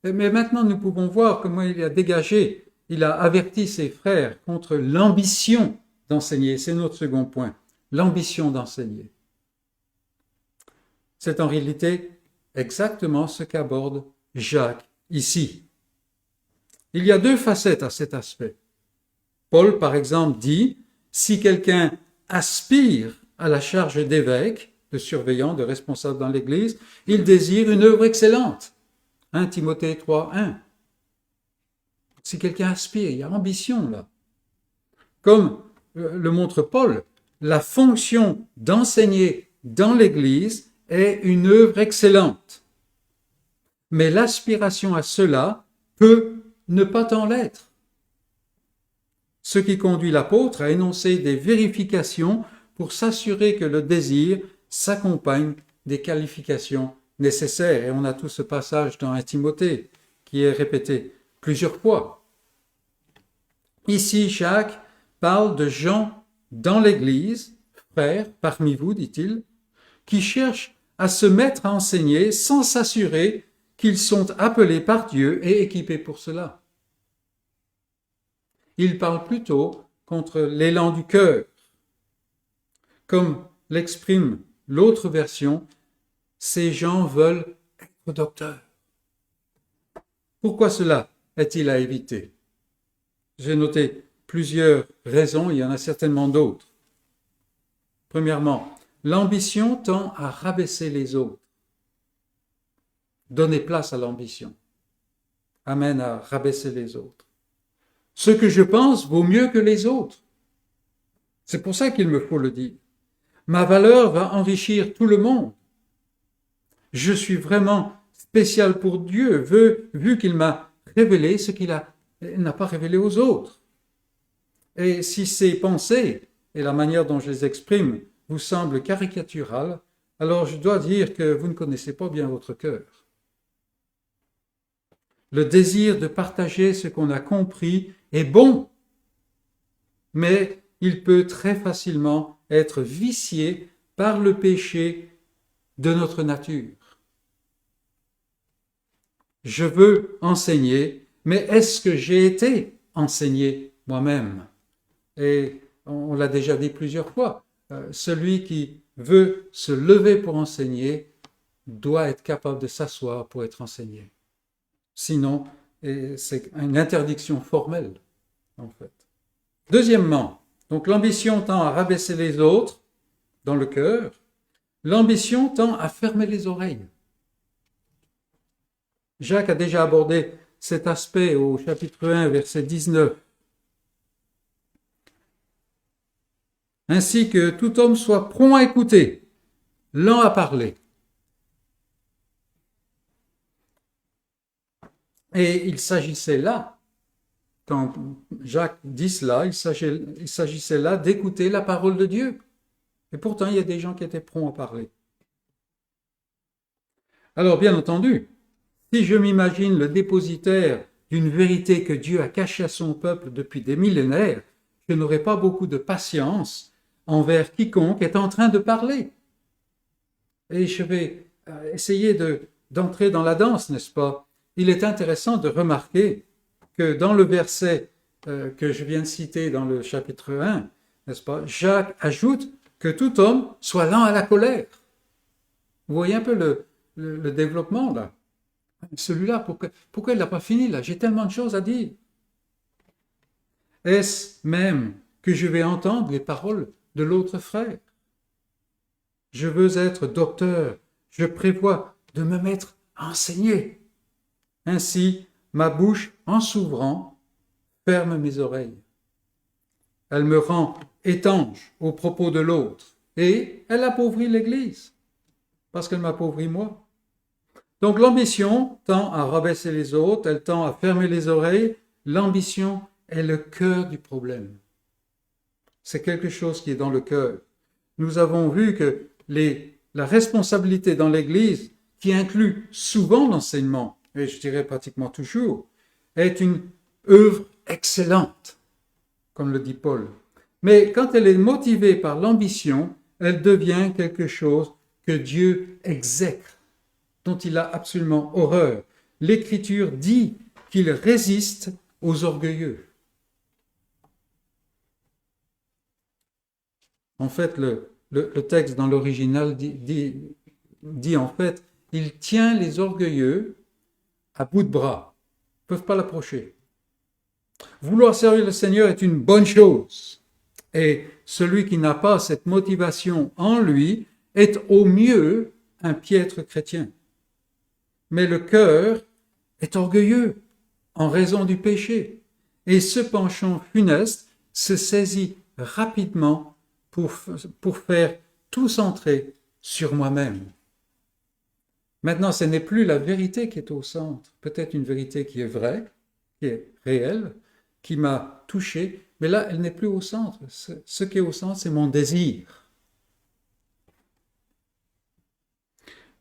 Mais maintenant, nous pouvons voir comment il a dégagé, il a averti ses frères contre l'ambition d'enseigner. C'est notre second point, l'ambition d'enseigner. C'est en réalité exactement ce qu'aborde Jacques ici. Il y a deux facettes à cet aspect. Paul, par exemple, dit « Si quelqu'un aspire à la charge d'évêque, de surveillant, de responsable dans l'Église, il désire une œuvre excellente. » 1 Timothée 3, 1. Si quelqu'un aspire, il y a ambition là. Comme le montre Paul, la fonction d'enseigner dans l'Église est une œuvre excellente. Mais l'aspiration à cela peut ne pas tant l'être. Ce qui conduit l'apôtre à énoncer des vérifications pour s'assurer que le désir s'accompagne des qualifications nécessaires. Et on a tout ce passage dans 1 Timothée qui est répété plusieurs fois. Ici, Jacques parle de gens dans l'Église, frères parmi vous, dit-il, qui cherchent à se mettre à enseigner sans s'assurer qu'ils sont appelés par Dieu et équipés pour cela. Il parle plutôt contre l'élan du cœur. Comme l'exprime l'autre version, ces gens veulent être docteurs. Pourquoi cela est-il à éviter? J'ai noté plusieurs raisons, il y en a certainement d'autres. Premièrement, l'ambition tend à rabaisser les autres. Donner place à l'ambition amène à rabaisser les autres. Ce que je pense vaut mieux que les autres. C'est pour ça qu'il me faut le dire. Ma valeur va enrichir tout le monde. Je suis vraiment spécial pour Dieu, vu qu'il m'a révélé ce qu'il n'a pas révélé aux autres. Et si ces pensées et la manière dont je les exprime vous semblent caricaturales, alors je dois dire que vous ne connaissez pas bien votre cœur. Le désir de partager ce qu'on a compris est bon, mais il peut très facilement être vicié par le péché de notre nature. Je veux enseigner, mais est-ce que j'ai été enseigné moi-même? Et on l'a déjà dit plusieurs fois, celui qui veut se lever pour enseigner doit être capable de s'asseoir pour être enseigné. Sinon, c'est une interdiction formelle, en fait. Deuxièmement, donc l'ambition tend à rabaisser les autres dans le cœur. L'ambition tend à fermer les oreilles. Jacques a déjà abordé cet aspect au chapitre 1, verset 19. Ainsi que tout homme soit prompt à écouter, lent à parler. Et il s'agissait là, quand Jacques dit cela, il s'agissait là d'écouter la parole de Dieu. Et pourtant, il y a des gens qui étaient prompts à parler. Alors, bien entendu, si je m'imagine le dépositaire d'une vérité que Dieu a cachée à son peuple depuis des millénaires, je n'aurai pas beaucoup de patience envers quiconque est en train de parler. Et je vais essayer d'entrer dans la danse, n'est-ce pas? Il est intéressant de remarquer que dans le verset que je viens de citer dans le chapitre 1, n'est-ce pas, Jacques ajoute que tout homme soit lent à la colère. Vous voyez un peu le développement là. Celui-là, pourquoi il n'a pas fini là? J'ai tellement de choses à dire. Est-ce même que je vais entendre les paroles de l'autre frère? Je veux être docteur, je prévois de me mettre à enseigner. Ainsi, ma bouche, en s'ouvrant, ferme mes oreilles. Elle me rend étanche aux propos de l'autre et elle appauvrit l'Église parce qu'elle m'appauvrit moi. Donc l'ambition tend à rabaisser les autres, elle tend à fermer les oreilles. L'ambition est le cœur du problème. C'est quelque chose qui est dans le cœur. Nous avons vu que la responsabilité dans l'Église, qui inclut souvent l'enseignement, et je dirais pratiquement toujours, est une œuvre excellente, comme le dit Paul. Mais quand elle est motivée par l'ambition, elle devient quelque chose que Dieu exècre, dont il a absolument horreur. L'Écriture dit qu'il résiste aux orgueilleux. En fait, le texte dans l'original dit en fait, il tient les orgueilleux à bout de bras. Ils ne peuvent pas l'approcher. Vouloir servir le Seigneur est une bonne chose. Et celui qui n'a pas cette motivation en lui est au mieux un piètre chrétien. Mais le cœur est orgueilleux en raison du péché. Et ce penchant funeste se saisit rapidement pour faire tout centrer sur moi-même. Maintenant, ce n'est plus la vérité qui est au centre. Peut-être une vérité qui est vraie, qui est réelle, qui m'a touché, mais là, elle n'est plus au centre. Ce qui est au centre, c'est mon désir.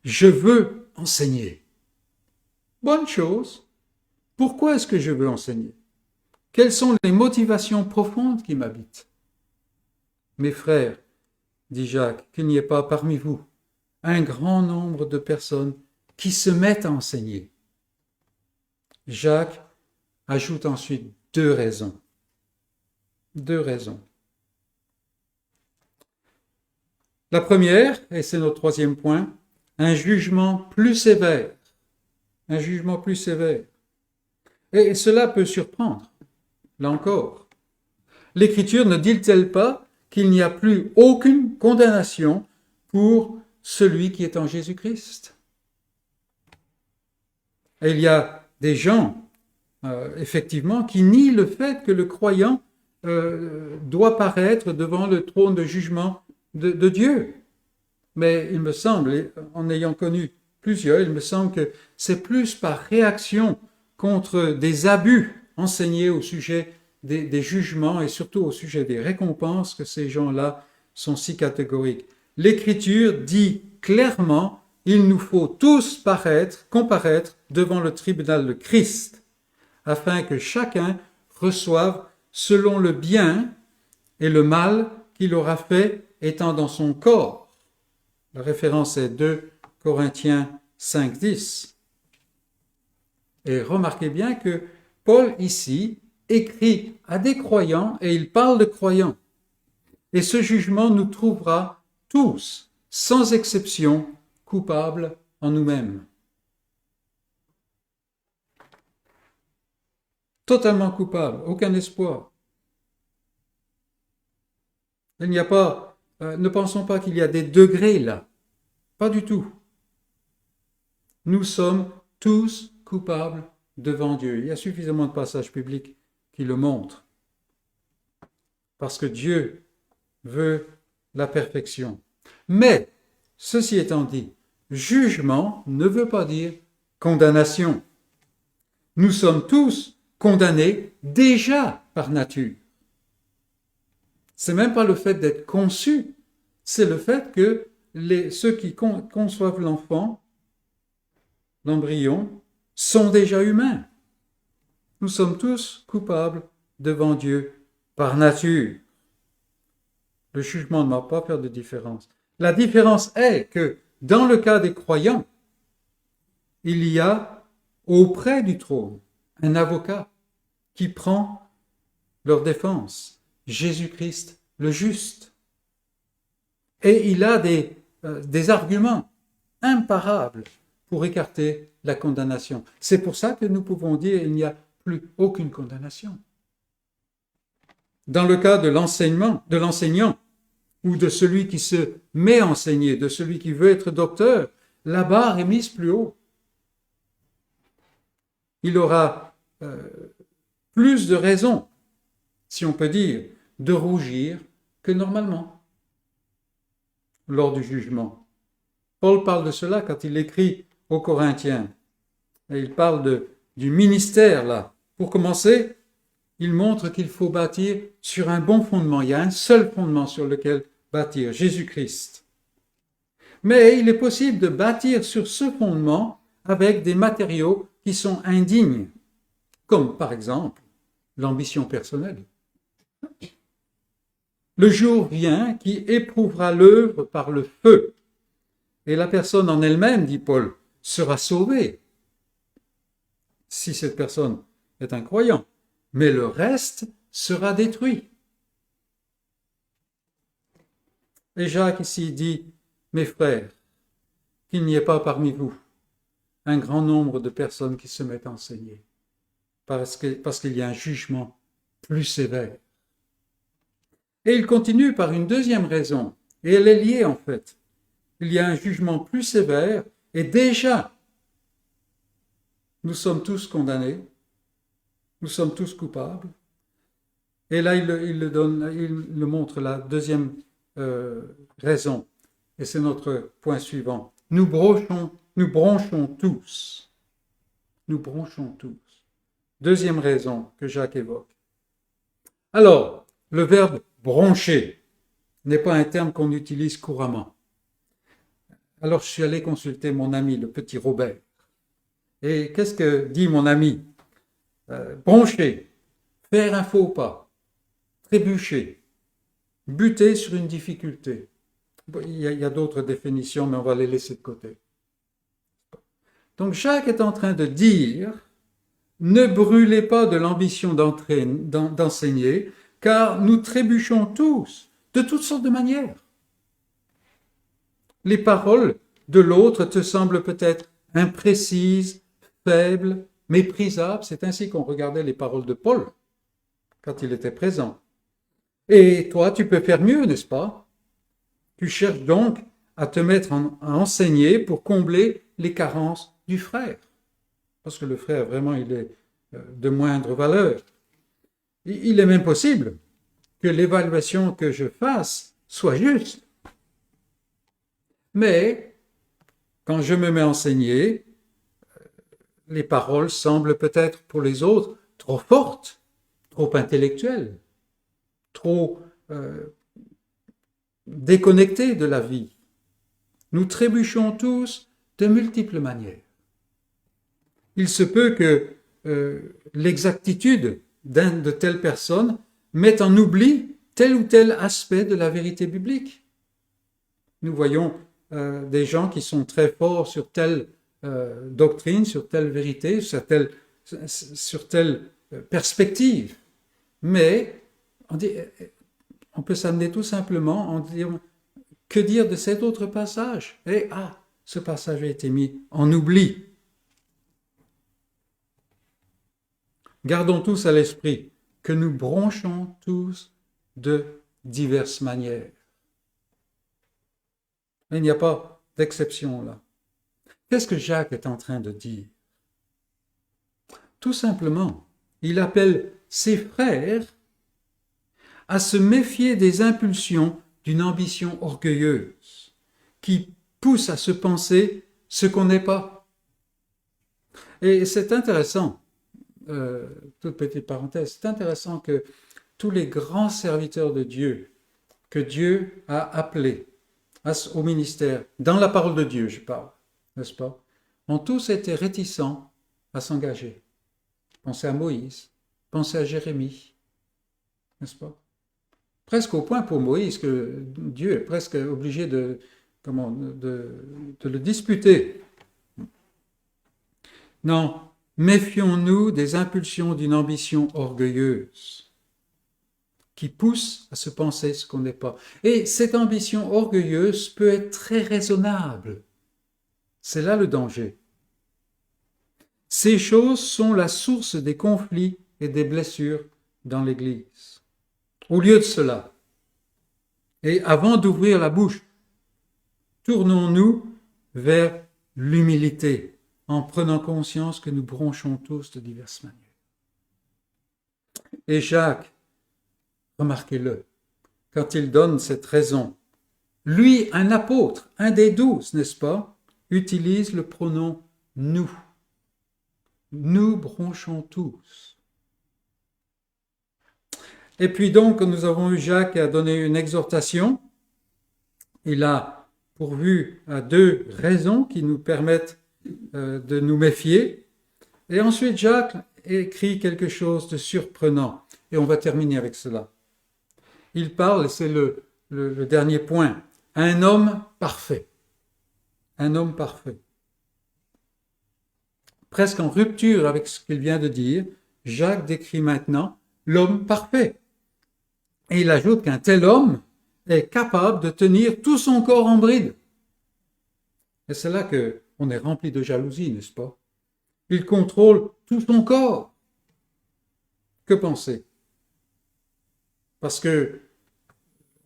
Je veux enseigner. Bonne chose. Pourquoi est-ce que je veux enseigner? Quelles sont les motivations profondes qui m'habitent? Mes frères, dit Jacques, qu'il n'y ait pas parmi vous un grand nombre de personnes qui se mettent à enseigner. Jacques ajoute ensuite deux raisons. Deux raisons. La première, et c'est notre troisième point, un jugement plus sévère. Un jugement plus sévère. Et cela peut surprendre, là encore. L'Écriture ne dit-elle pas qu'il n'y a plus aucune condamnation pour celui qui est en Jésus-Christ? Et il y a des gens, effectivement, qui nient le fait que le croyant doit paraître devant le trône de jugement de Dieu. Mais il me semble, en ayant connu plusieurs, il me semble que c'est plus par réaction contre des abus enseignés au sujet des jugements et surtout au sujet des récompenses que ces gens-là sont si catégoriques. L'Écriture dit clairement, il nous faut tous comparaître devant le tribunal de Christ, afin que chacun reçoive selon le bien et le mal qu'il aura fait étant dans son corps. La référence est 2 Corinthiens 5, 10. Et remarquez bien que Paul ici écrit à des croyants et il parle de croyants. Et ce jugement nous trouvera tous, sans exception, coupables en nous-mêmes. Totalement coupables, aucun espoir. Il n'y a pas, ne pensons pas qu'il y a des degrés là. Pas du tout. Nous sommes tous coupables devant Dieu. Il y a suffisamment de passages bibliques qui le montrent. Parce que Dieu veut la perfection. Mais, ceci étant dit, jugement ne veut pas dire condamnation. Nous sommes tous condamnés déjà par nature. C'est même pas le fait d'être conçu, c'est le fait que ceux qui conçoivent l'enfant, l'embryon, sont déjà humains. Nous sommes tous coupables devant Dieu par nature. Le jugement ne va pas faire de différence. La différence est que dans le cas des croyants, il y a auprès du trône un avocat qui prend leur défense, Jésus-Christ le juste. Et il a des arguments imparables pour écarter la condamnation. C'est pour ça que nous pouvons dire qu'il n'y a plus aucune condamnation. Dans le cas de l'enseignant, ou de celui qui se met à enseigner, de celui qui veut être docteur, la barre est mise plus haut. Il aura plus de raisons, si on peut dire, de rougir que normalement lors du jugement. Paul parle de cela quand il écrit aux Corinthiens. Et il parle du ministère là. Pour commencer, il montre qu'il faut bâtir sur un bon fondement. Il y a un seul fondement sur lequel bâtir, Jésus-Christ. Mais il est possible de bâtir sur ce fondement avec des matériaux qui sont indignes, comme par exemple l'ambition personnelle. Le jour vient qui éprouvera l'œuvre par le feu, et la personne en elle-même, dit Paul, sera sauvée, si cette personne est un croyant, mais le reste sera détruit. Et Jacques ici dit, mes frères, qu'il n'y ait pas parmi vous un grand nombre de personnes qui se mettent à enseigner, parce qu'il y a un jugement plus sévère. Et il continue par une deuxième raison, et elle est liée en fait. Il y a un jugement plus sévère, et déjà, nous sommes tous condamnés, nous sommes tous coupables. Et là, il le montre, la deuxième raison, et c'est notre point suivant. Nous bronchons tous. Nous bronchons tous. Deuxième raison que Jacques évoque. Alors, le verbe broncher n'est pas un terme qu'on utilise couramment. Alors, je suis allé consulter mon ami, le petit Robert. Et qu'est-ce que dit mon ami? Broncher, faire un faux pas, trébucher, buter sur une difficulté. Il y a d'autres définitions, mais on va les laisser de côté. Donc Jacques est en train de dire, ne brûlez pas de l'ambition d'enseigner, car nous trébuchons tous, de toutes sortes de manières. Les paroles de l'autre te semblent peut-être imprécises, faibles, méprisables. C'est ainsi qu'on regardait les paroles de Paul quand il était présent. Et toi, tu peux faire mieux, n'est-ce pas? Tu cherches donc à te mettre à enseigner pour combler les carences du frère. Parce que le frère, vraiment, il est de moindre valeur. Il est même possible que l'évaluation que je fasse soit juste. Mais, quand je me mets à enseigner, les paroles semblent peut-être pour les autres trop fortes, trop intellectuelles, trop déconnectées de la vie. Nous trébuchons tous de multiples manières. Il se peut que l'exactitude de telle personne mette en oubli tel ou tel aspect de la vérité biblique. Nous voyons des gens qui sont très forts sur telle doctrine, sur telle vérité, sur telle perspective. Mais on peut s'amener tout simplement en disant, que dire de cet autre passage? Et ce passage a été mis en oubli. Gardons tous à l'esprit que nous bronchons tous de diverses manières. Il n'y a pas d'exception là. Qu'est-ce que Jacques est en train de dire? Tout simplement, il appelle ses frères à se méfier des impulsions d'une ambition orgueilleuse qui pousse à se penser ce qu'on n'est pas. Et c'est intéressant, toute petite parenthèse, c'est intéressant que tous les grands serviteurs de Dieu que Dieu a appelés au ministère, dans la parole de Dieu je parle, n'est-ce pas, ont tous été réticents à s'engager. Pensez à Moïse, pensez à Jérémie, n'est-ce pas? Presque au point pour Moïse que Dieu est presque obligé de le disputer. Non, méfions-nous des impulsions d'une ambition orgueilleuse qui pousse à se penser ce qu'on n'est pas. Et cette ambition orgueilleuse peut être très raisonnable. C'est là le danger. Ces choses sont la source des conflits et des blessures dans l'Église. Au lieu de cela, et avant d'ouvrir la bouche, tournons-nous vers l'humilité, en prenant conscience que nous bronchons tous de diverses manières. Et Jacques, remarquez-le, quand il donne cette raison, lui, un apôtre, un des 12, n'est-ce pas, utilise le pronom « nous ». Nous bronchons tous. Et puis donc, nous avons eu Jacques qui a donné une exhortation. Il a pourvu à 2 raisons qui nous permettent de nous méfier. Et ensuite, Jacques écrit quelque chose de surprenant. Et on va terminer avec cela. Il parle, c'est le dernier point, un homme parfait. Un homme parfait. Presque en rupture avec ce qu'il vient de dire, Jacques décrit maintenant l'homme parfait. Et il ajoute qu'un tel homme est capable de tenir tout son corps en bride. Et c'est là qu'on est rempli de jalousie, n'est-ce pas? Il contrôle tout son corps. Que penser? Parce que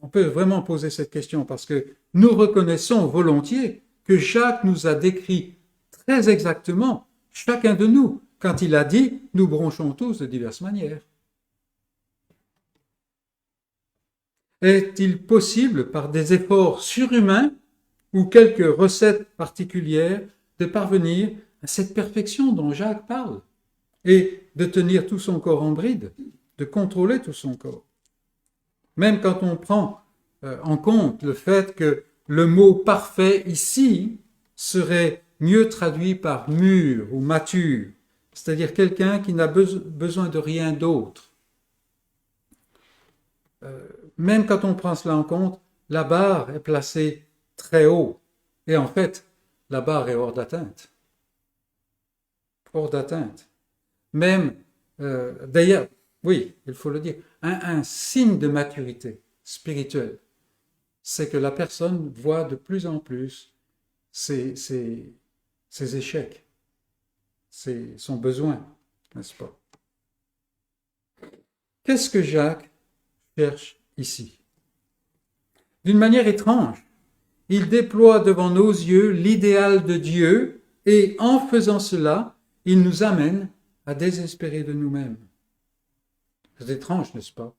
on peut vraiment poser cette question, parce que nous reconnaissons volontiers que Jacques nous a décrit très exactement chacun de nous, quand il a dit « nous bronchons tous de diverses manières ». Est-il possible, par des efforts surhumains ou quelques recettes particulières, de parvenir à cette perfection dont Jacques parle et de tenir tout son corps en bride, de contrôler tout son corps? Même quand on prend en compte le fait que le mot « parfait » ici serait mieux traduit par mûr ou mature, c'est-à-dire quelqu'un qui n'a besoin de rien d'autre. Même quand on prend cela en compte, la barre est placée très haut. Et en fait, la barre est hors d'atteinte. Hors d'atteinte. Même, d'ailleurs, oui, il faut le dire, un signe de maturité spirituelle, c'est que la personne voit de plus en plus ses échecs, son besoin, n'est-ce pas? Qu'est-ce que Jacques cherche ici? D'une manière étrange, il déploie devant nos yeux l'idéal de Dieu et en faisant cela, il nous amène à désespérer de nous-mêmes. C'est étrange, n'est-ce pas?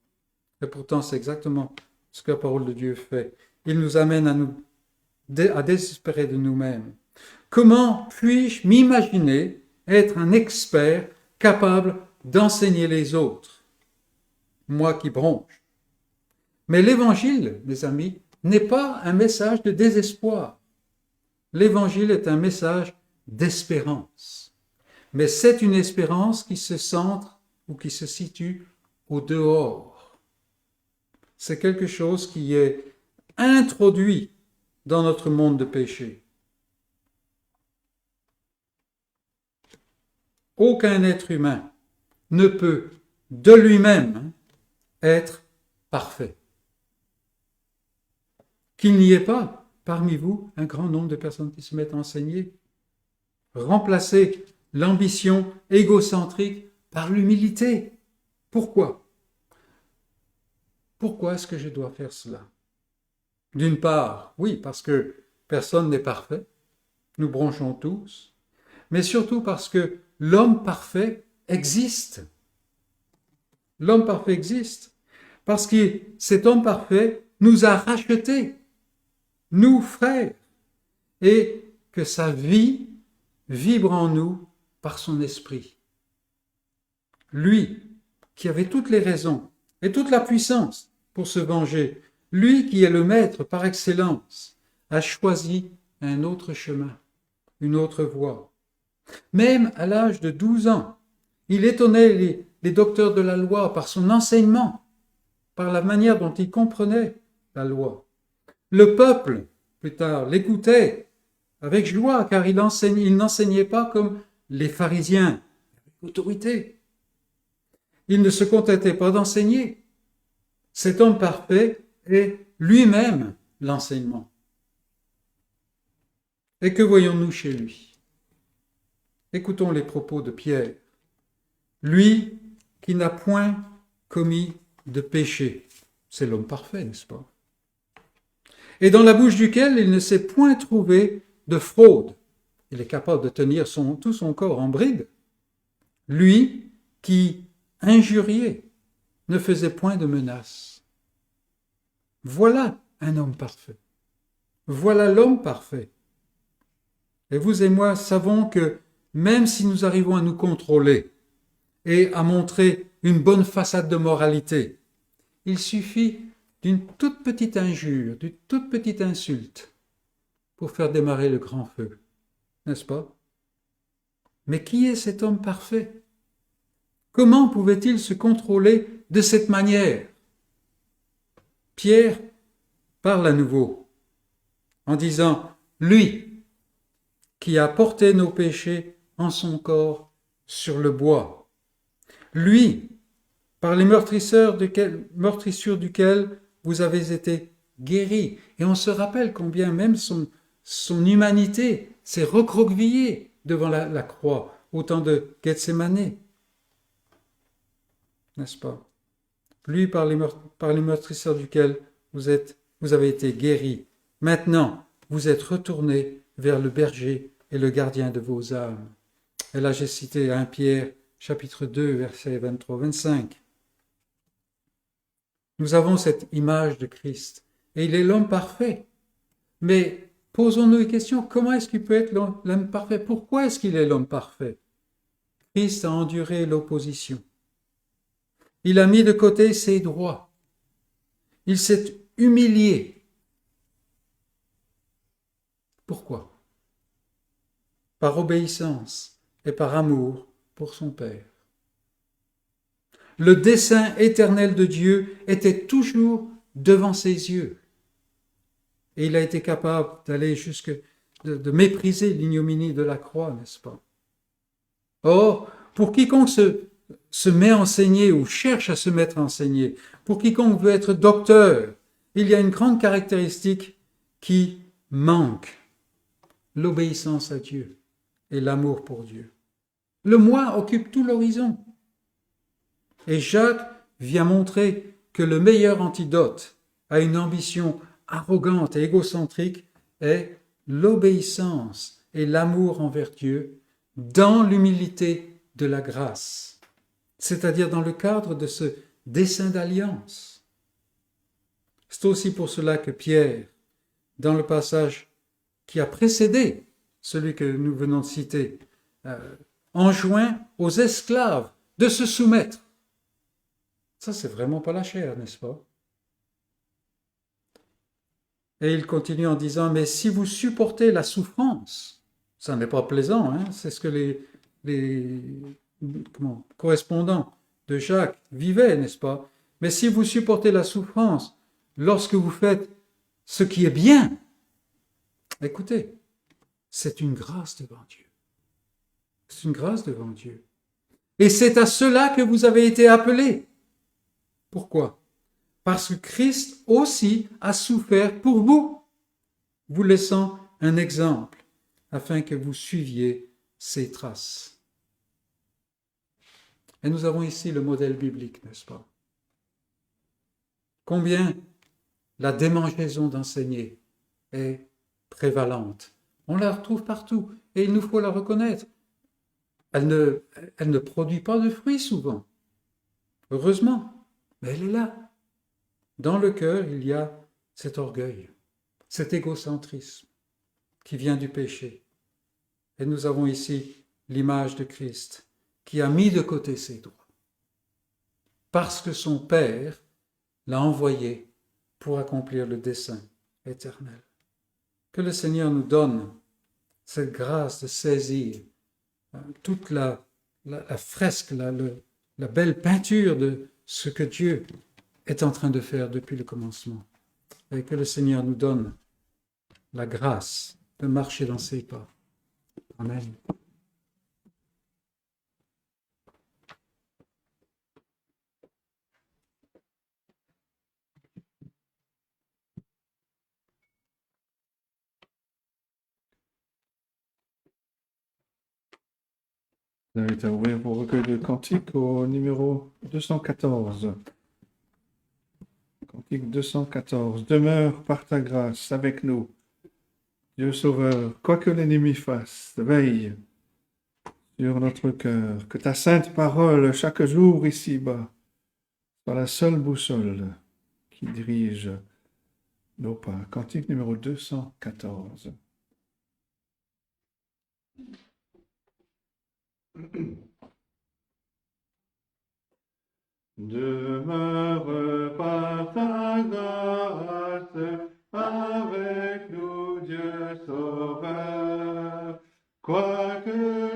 Et pourtant, c'est exactement ce que la parole de Dieu fait. Il nous amène à désespérer de nous-mêmes. Comment puis-je m'imaginer être un expert capable d'enseigner les autres? Moi qui bronche. Mais l'évangile, mes amis, n'est pas un message de désespoir. L'évangile est un message d'espérance. Mais c'est une espérance qui se centre ou qui se situe au dehors. C'est quelque chose qui est introduit dans notre monde de péché. Aucun être humain ne peut de lui-même être parfait. Qu'il n'y ait pas parmi vous un grand nombre de personnes qui se mettent à enseigner. Remplacez l'ambition égocentrique par l'humilité. Pourquoi? Pourquoi est-ce que je dois faire cela? D'une part, oui, parce que personne n'est parfait, nous bronchons tous, mais surtout parce que l'homme parfait existe. L'homme parfait existe parce que cet homme parfait nous a rachetés, nous frères, et que sa vie vibre en nous par son esprit. Lui qui avait toutes les raisons et toute la puissance pour se venger, lui qui est le maître par excellence, a choisi un autre chemin, une autre voie. Même à l'âge de 12 ans, il étonnait les docteurs de la loi par son enseignement, par la manière dont il comprenait la loi. Le peuple, plus tard, l'écoutait avec joie, car il n'enseignait pas comme les pharisiens, avec autorité. Il ne se contentait pas d'enseigner. Cet homme parfait est lui-même l'enseignement. Et que voyons-nous chez lui? Écoutons les propos de Pierre. Lui qui n'a point commis de péché. C'est l'homme parfait, n'est-ce pas? Et dans la bouche duquel il ne s'est point trouvé de fraude. Il est capable de tenir tout son corps en bride. Lui qui, injurié, ne faisait point de menaces. Voilà un homme parfait. Voilà l'homme parfait. Et vous et moi savons que même si nous arrivons à nous contrôler et à montrer une bonne façade de moralité, il suffit d'une toute petite injure, d'une toute petite insulte pour faire démarrer le grand feu, n'est-ce pas? Mais qui est cet homme parfait? Comment pouvait-il se contrôler de cette manière? Pierre parle à nouveau en disant « Lui qui a porté nos péchés en son corps sur le bois, lui par les meurtrissures duquel vous avez été guéris. » Et on se rappelle combien même son humanité s'est recroquevillée devant la croix au temps de Gethsémane. N'est-ce pas? Lui par les meurtrissures duquel vous avez été guéris. Maintenant, vous êtes retournés vers le berger et le gardien de vos âmes. Et là, j'ai cité 1 Pierre, chapitre 2, versets 23-25. Nous avons cette image de Christ, et il est l'homme parfait. Mais posons-nous une question, comment est-ce qu'il peut être l'homme parfait? Pourquoi est-ce qu'il est l'homme parfait? Christ a enduré l'opposition. Il a mis de côté ses droits. Il s'est humilié. Pourquoi? Par obéissance et par amour pour son Père. Le dessein éternel de Dieu était toujours devant ses yeux. Et il a été capable d'aller de mépriser l'ignominie de la croix, n'est-ce pas? Or, pour quiconque se met à enseigner ou cherche à se mettre à enseigner, pour quiconque veut être docteur, il y a une grande caractéristique qui manque: l'obéissance à Dieu et l'amour pour Dieu. Le moi occupe tout l'horizon. Et Jacques vient montrer que le meilleur antidote à une ambition arrogante et égocentrique est l'obéissance et l'amour envers Dieu dans l'humilité de la grâce, c'est-à-dire dans le cadre de ce dessein d'alliance. C'est aussi pour cela que Pierre, dans le passage qui a précédé celui que nous venons de citer, enjoint aux esclaves de se soumettre. Ça, c'est vraiment pas la chair, n'est-ce pas? Et il continue en disant, mais si vous supportez la souffrance, ça n'est pas plaisant, hein? C'est ce que les correspondants de Jacques vivaient, n'est-ce pas? Mais si vous supportez la souffrance lorsque vous faites ce qui est bien, écoutez, c'est une grâce devant Dieu. C'est une grâce devant Dieu. Et c'est à cela que vous avez été appelés. Pourquoi? Parce que Christ aussi a souffert pour vous, vous laissant un exemple, afin que vous suiviez ses traces. Et nous avons ici le modèle biblique, n'est-ce pas? Combien la démangeaison d'enseigner est prévalente. On la retrouve partout, et il nous faut la reconnaître. Elle ne produit pas de fruits souvent, heureusement, mais elle est là. Dans le cœur, il y a cet orgueil, cet égocentrisme qui vient du péché. Et nous avons ici l'image de Christ qui a mis de côté ses droits parce que son Père l'a envoyé pour accomplir le dessein éternel. Que le Seigneur nous donne cette grâce de saisir toute la fresque, la belle peinture de ce que Dieu est en train de faire depuis le commencement. Et que le Seigneur nous donne la grâce de marcher dans ses pas. Amen. Vous avez été à ouvrir vos recueils de cantiques au numéro 214. Cantique 214. Demeure par ta grâce avec nous, Dieu Sauveur, quoi que l'ennemi fasse, veille sur notre cœur, que ta sainte parole chaque jour ici-bas soit la seule boussole qui dirige nos pas. Cantique numéro 214. Demeure par ta grâce avec nous, Dieu Sauveur, quoi que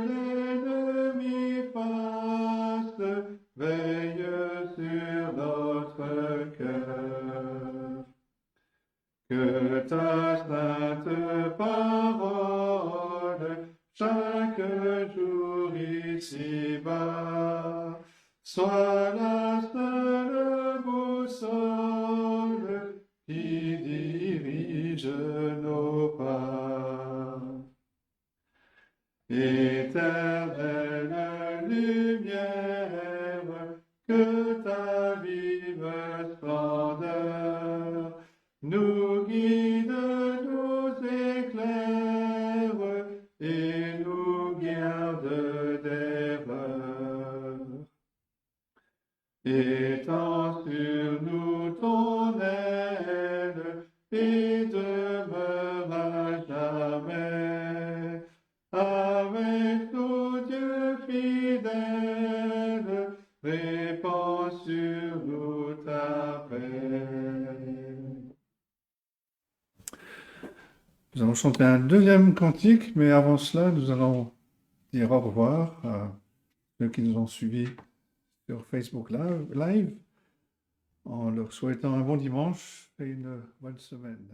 l'ennemi fasse, veille sur notre cœur. Que ta sainte parole, chaque jour ici-bas, soit la seule boussole qui dirige nos pas. Éternelle lumière, que ta vive splendeur nous guide, nous éclaire et nous garde d'erreur. Étends sur nous ton aile et demeure à jamais avec nous, Dieu fidèle, répands sur nous ta paix. Nous allons chanter un deuxième cantique, mais avant cela, nous allons dire au revoir à ceux qui nous ont suivis sur Facebook Live, en leur souhaitant un bon dimanche et une bonne semaine.